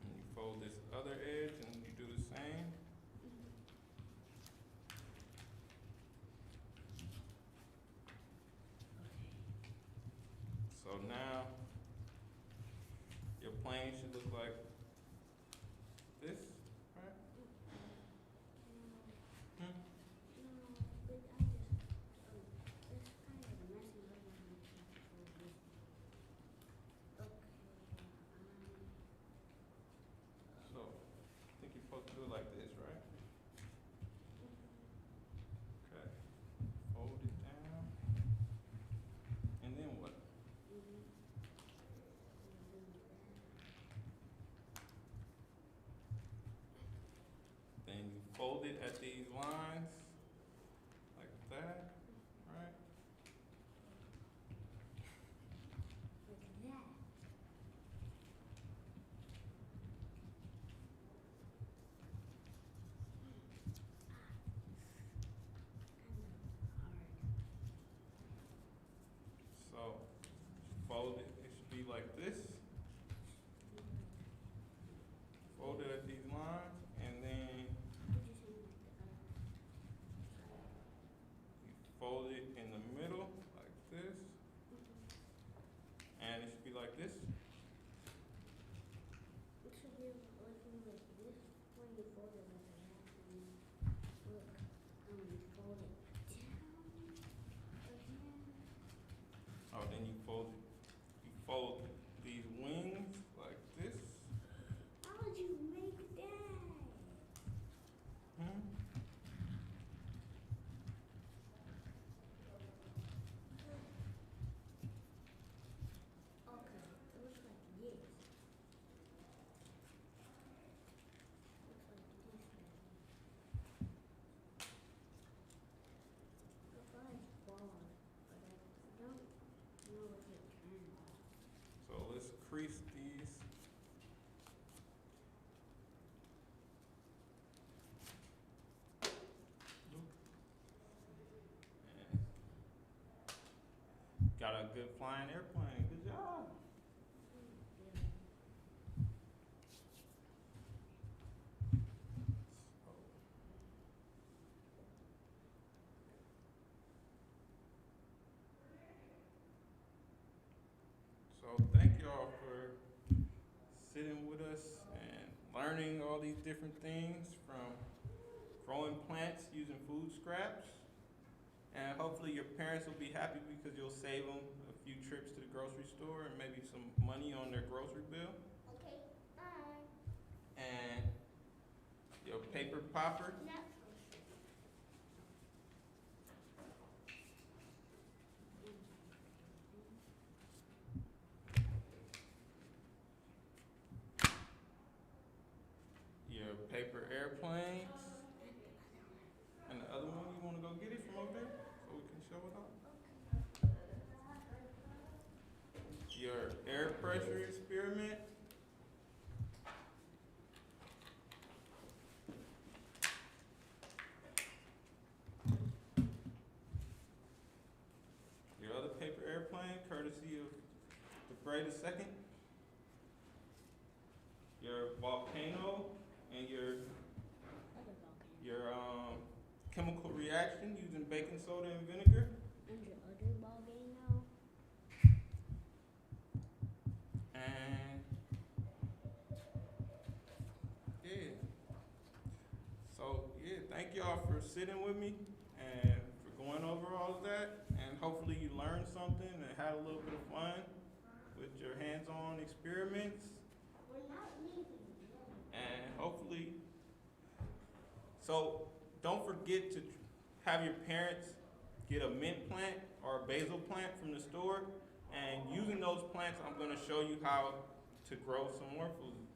And you fold this other edge and you do the same. So now your plane should look like this, right? Hmm? No, but I just, it's kind of messy right now. Okay, So I think you're supposed to do it like this, right? Okay. Fold it down. And then what? Then you fold it at these lines, like that, right? like that. So fold it, it should be like this. Fold it at these lines, and then you fold it in the middle, like this. And it should be like this. It should be looking like this when you fold it like that. And look, fold it down again. Oh, then you fold these wings like this. How would you make that? Hmm? Okay, it looks like this. Looks like this. The fly's ball, but I don't know if it turns. So let's crease these. And got a good flying airplane. Good job. So thank y'all for sitting with us and learning all these different things from growing plants using food scraps. And hopefully your parents will be happy because you'll save them a few trips to the grocery store and maybe some money on their grocery bill. Okay, bye. And your paper popper. Now, Debray II, your volcano, and your chemical reaction using baking soda and vinegar. And your other volcano. And yeah. So yeah, thank y'all for sitting with me and for going over all of that. And hopefully you learned something and had a little bit of fun with your hands-on experiments. And hopefully, so don't forget to have your parents get a mint plant or a basil plant from the store. And using those plants, I'm gonna show you how to grow some more food.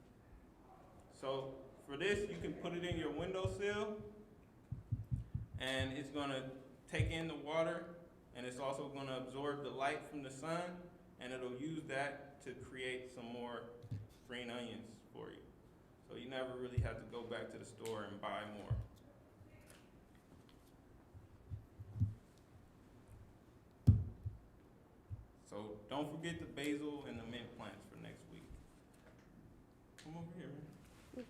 So for this, you can put it in your windowsill, and it's gonna take in the water, and it's also gonna absorb the light from the sun, and it'll use that to create some more green onions for you. So you never really have to go back to the store and buy more. So don't forget the basil and the mint plants for next week. Come over here, man.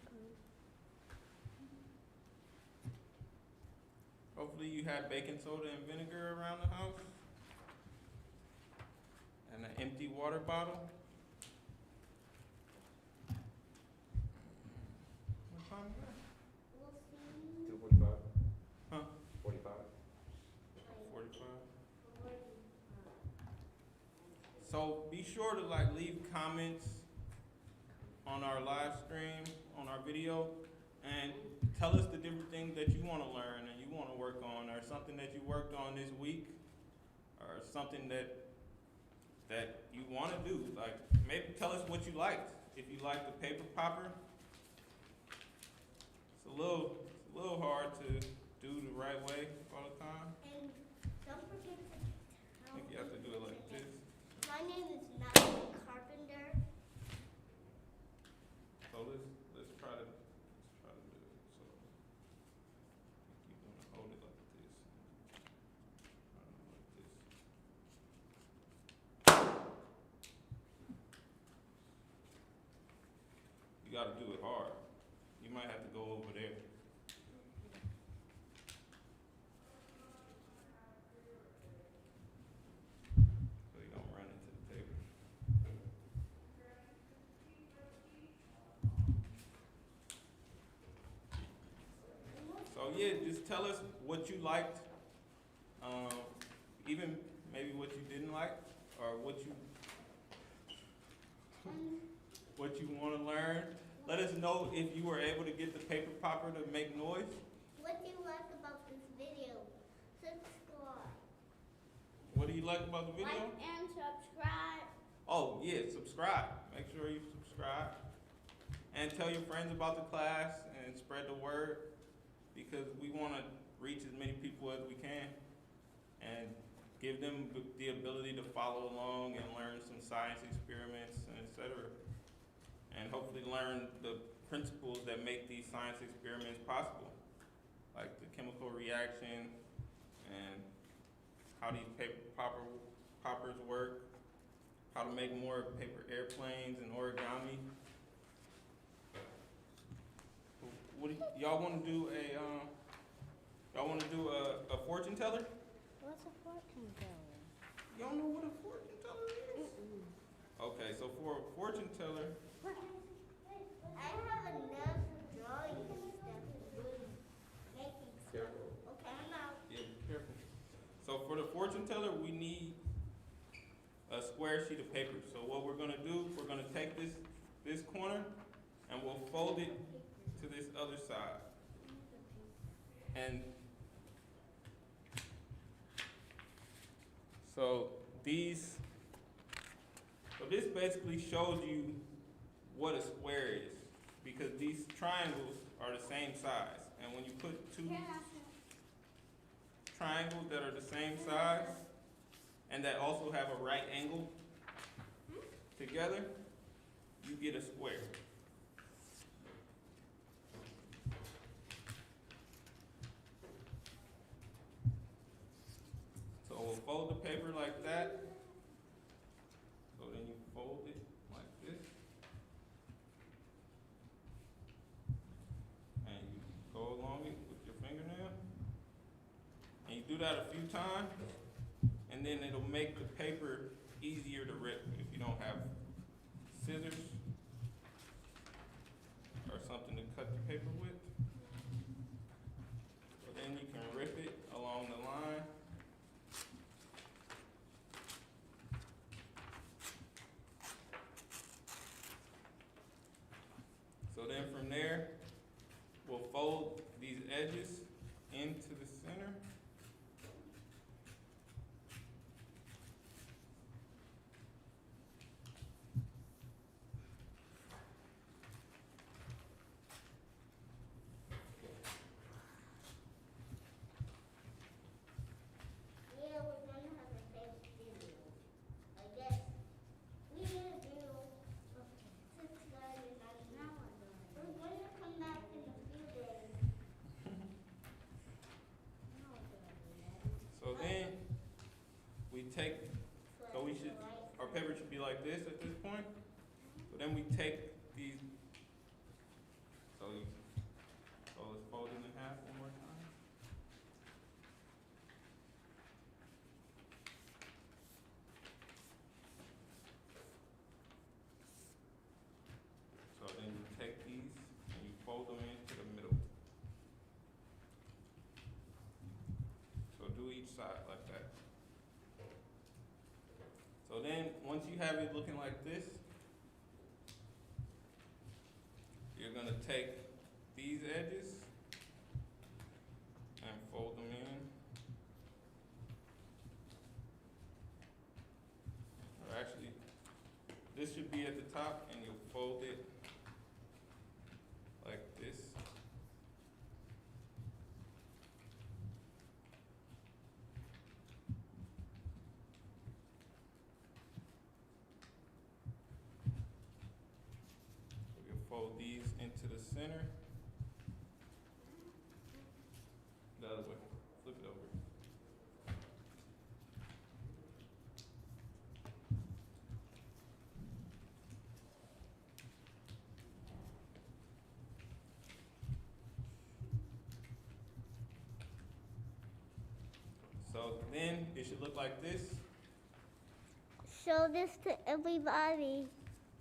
Hopefully you have baking soda and vinegar around the house. And an empty water bottle. What time is that? 2:45. Huh? 45. 45. So be sure to like leave comments on our live stream, on our video, and tell us the different things that you want to learn and you want to work on, or something that you worked on this week, or something that you want to do. Like maybe tell us what you liked. If you like the paper popper, it's a little hard to do the right way all the time. And don't forget to I think you have to do it like this. My name is Nadia Carpenter. So let's try to do it. So you're gonna hold it like this. You gotta do it hard. You might have to go over there. So you don't run into the table. So yeah, just tell us what you liked, even maybe what you didn't like, or what you want to learn. Let us know if you were able to get the paper popper to make noise. What do you like about this video? Subscribe. What do you like about the video? Like and subscribe. Oh yeah, subscribe. Make sure you subscribe. And tell your friends about the class and spread the word, because we want to reach as many people as we can and give them the ability to follow along and learn some science experiments and etc. And hopefully learn the principles that make these science experiments possible, like the chemical reaction and how these paper poppers work, how to make more paper airplanes and origami. What do y'all want to do a fortune teller? What's a fortune teller? Y'all know what a fortune teller is? Okay, so for a fortune teller, I have enough drawing stuff to do making stuff. Careful. Okay, I'm out. yeah, be careful. So for the fortune teller, we need a square sheet of paper. So what we're gonna do, we're gonna take this corner and we'll fold it to this other side. And so this basically shows you what a square is, because these triangles are the same size. And when you put two triangles that are the same size and that also have a right angle together, you get a square. So we'll fold the paper like that. So then you fold it. do that a few times, and then it'll make the paper easier to rip if you don't have scissors or something to cut the paper with. So then you can rip it along the line. So then from there, we'll fold these edges into the center. Yeah, we're gonna have a favorite video. I guess we didn't do six guys and an hour. We're going to come back in a few days. So then we take, so we should, our paper should be like this at this point. So then we take these, so let's fold it in half one more time. So then you take these and you fold them into the middle. So do each side like that. So then, once you have it looking like this, you're gonna take these edges and fold them in. Or actually, this should be at the top and you'll fold it like this. We'll fold these into the center. The other way, flip it over. So then it should look like this. Show this to everybody.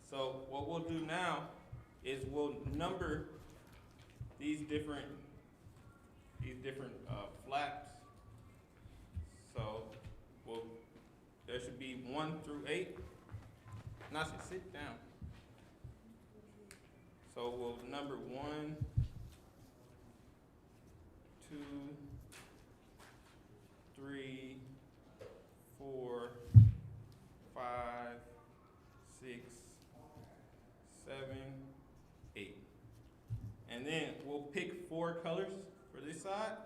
So what we'll do now is we'll number these different flaps. So there should be 1 through 8. Nasi, sit down. So we'll number 1, 2, 3, 4, 5, 6, 7, 8. And then we'll pick 4 colors for this side.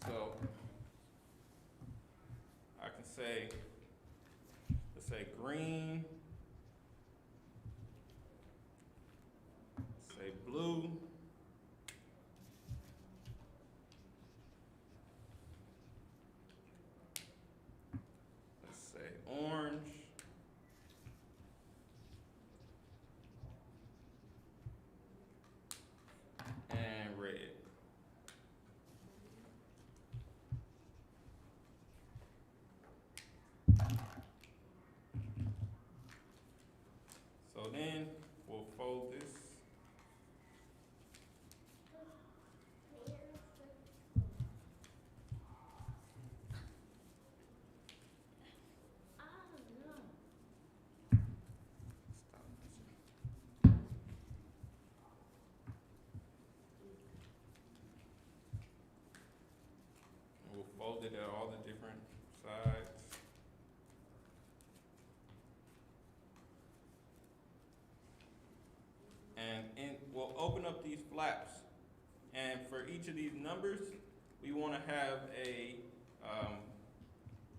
So I can say, let's say green, let's say blue, let's say orange, and red. So then we'll fold this. Stop messing. And we'll fold it at all the different sides. And we'll open up these flaps. And for each of these numbers, we want to have a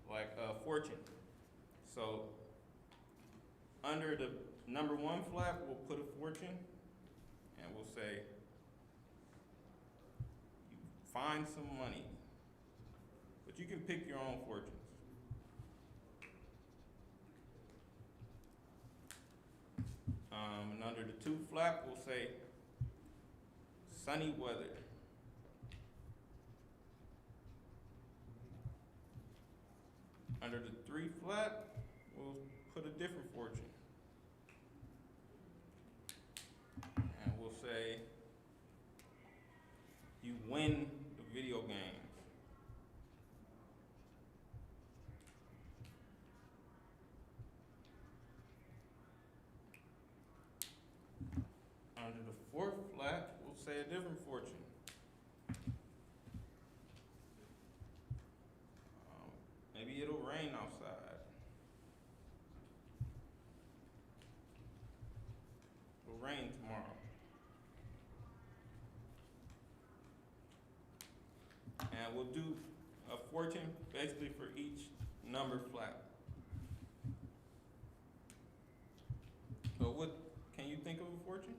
like a fortune. So under the number 1 flap, we'll put a fortune, and we'll say, you find some money. But you can pick your own fortunes. And under the 2 flap, we'll say sunny weather. Under the 3 flat, we'll put a different fortune. And we'll say you win the video games. Under the 4th flat, we'll say a different fortune. Maybe it'll rain outside. It'll rain tomorrow. And we'll do a fortune basically for each number flat. So what, can you think of a fortune?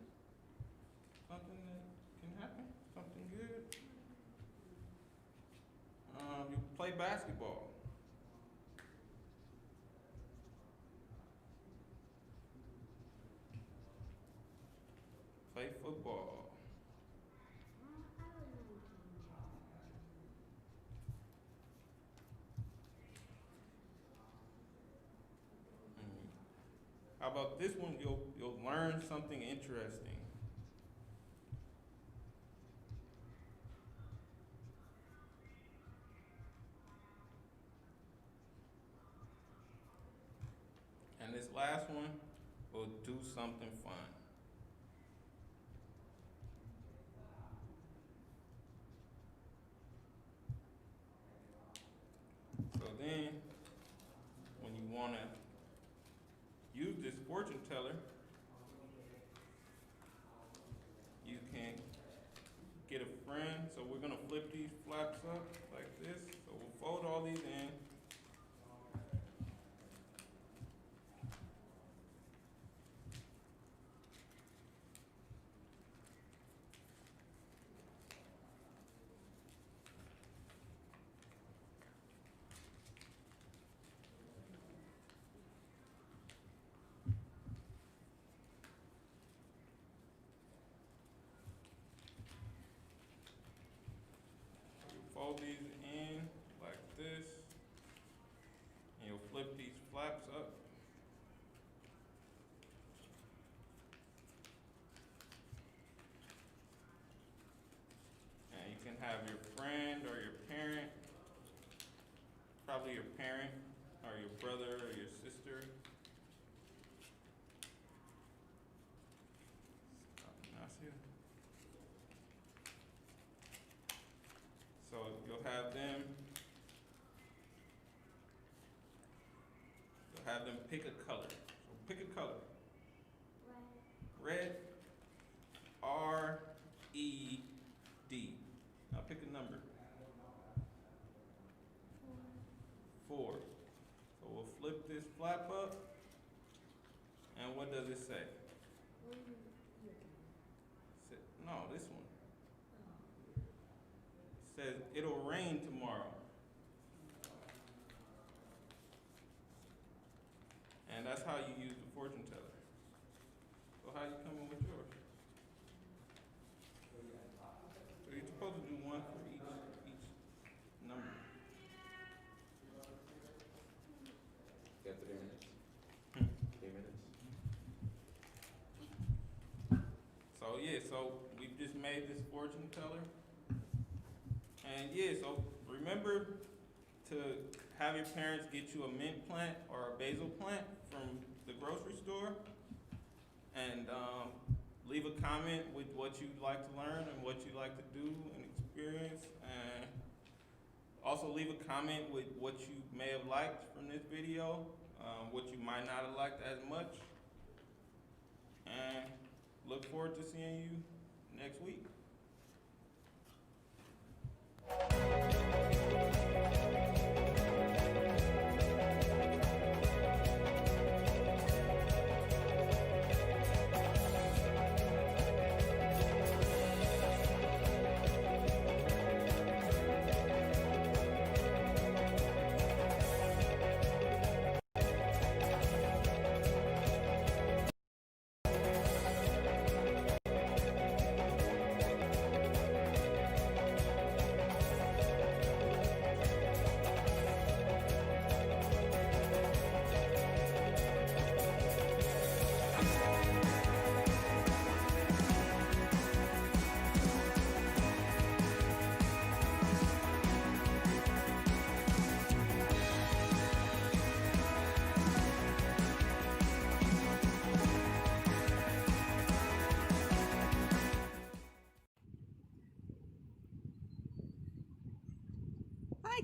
Something that can happen? Something good? You play basketball. Play football. How about this one? You'll learn something interesting. And this last one, we'll do something fun. So then, when you want to use this fortune teller, you can get a friend. So we're gonna flip these flaps up like this. So we'll fold all these in. Fold these in like this, and you'll flip these flaps up. And you can have your friend or your parent, probably your parent or your brother or your sister. So you'll have them pick a color. So pick a color. Red. R-E-D. Now pick a number. 4. So we'll flip this flap up. And what does it say? No, this one. It says it'll rain tomorrow. And that's how you use the fortune teller. So how you coming with yours? So you're supposed to do one for each number. You have 3 minutes. 3 minutes. So yeah, so we've just made this fortune teller. And yeah, so remember to have your parents get you a mint plant or a basil plant from the grocery store, and leave a comment with what you'd like to learn and what you'd like to do and experience, and also leave a comment with what you may have liked from this video, what you might not have liked as much, and look forward to seeing you next week.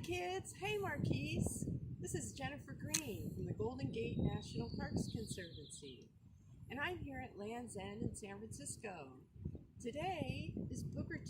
kids. Hey, Marquise. This is Jennifer Green from the Golden Gate National Parks Conservancy, and I'm here at Land's End in San Francisco. Today is Booker T.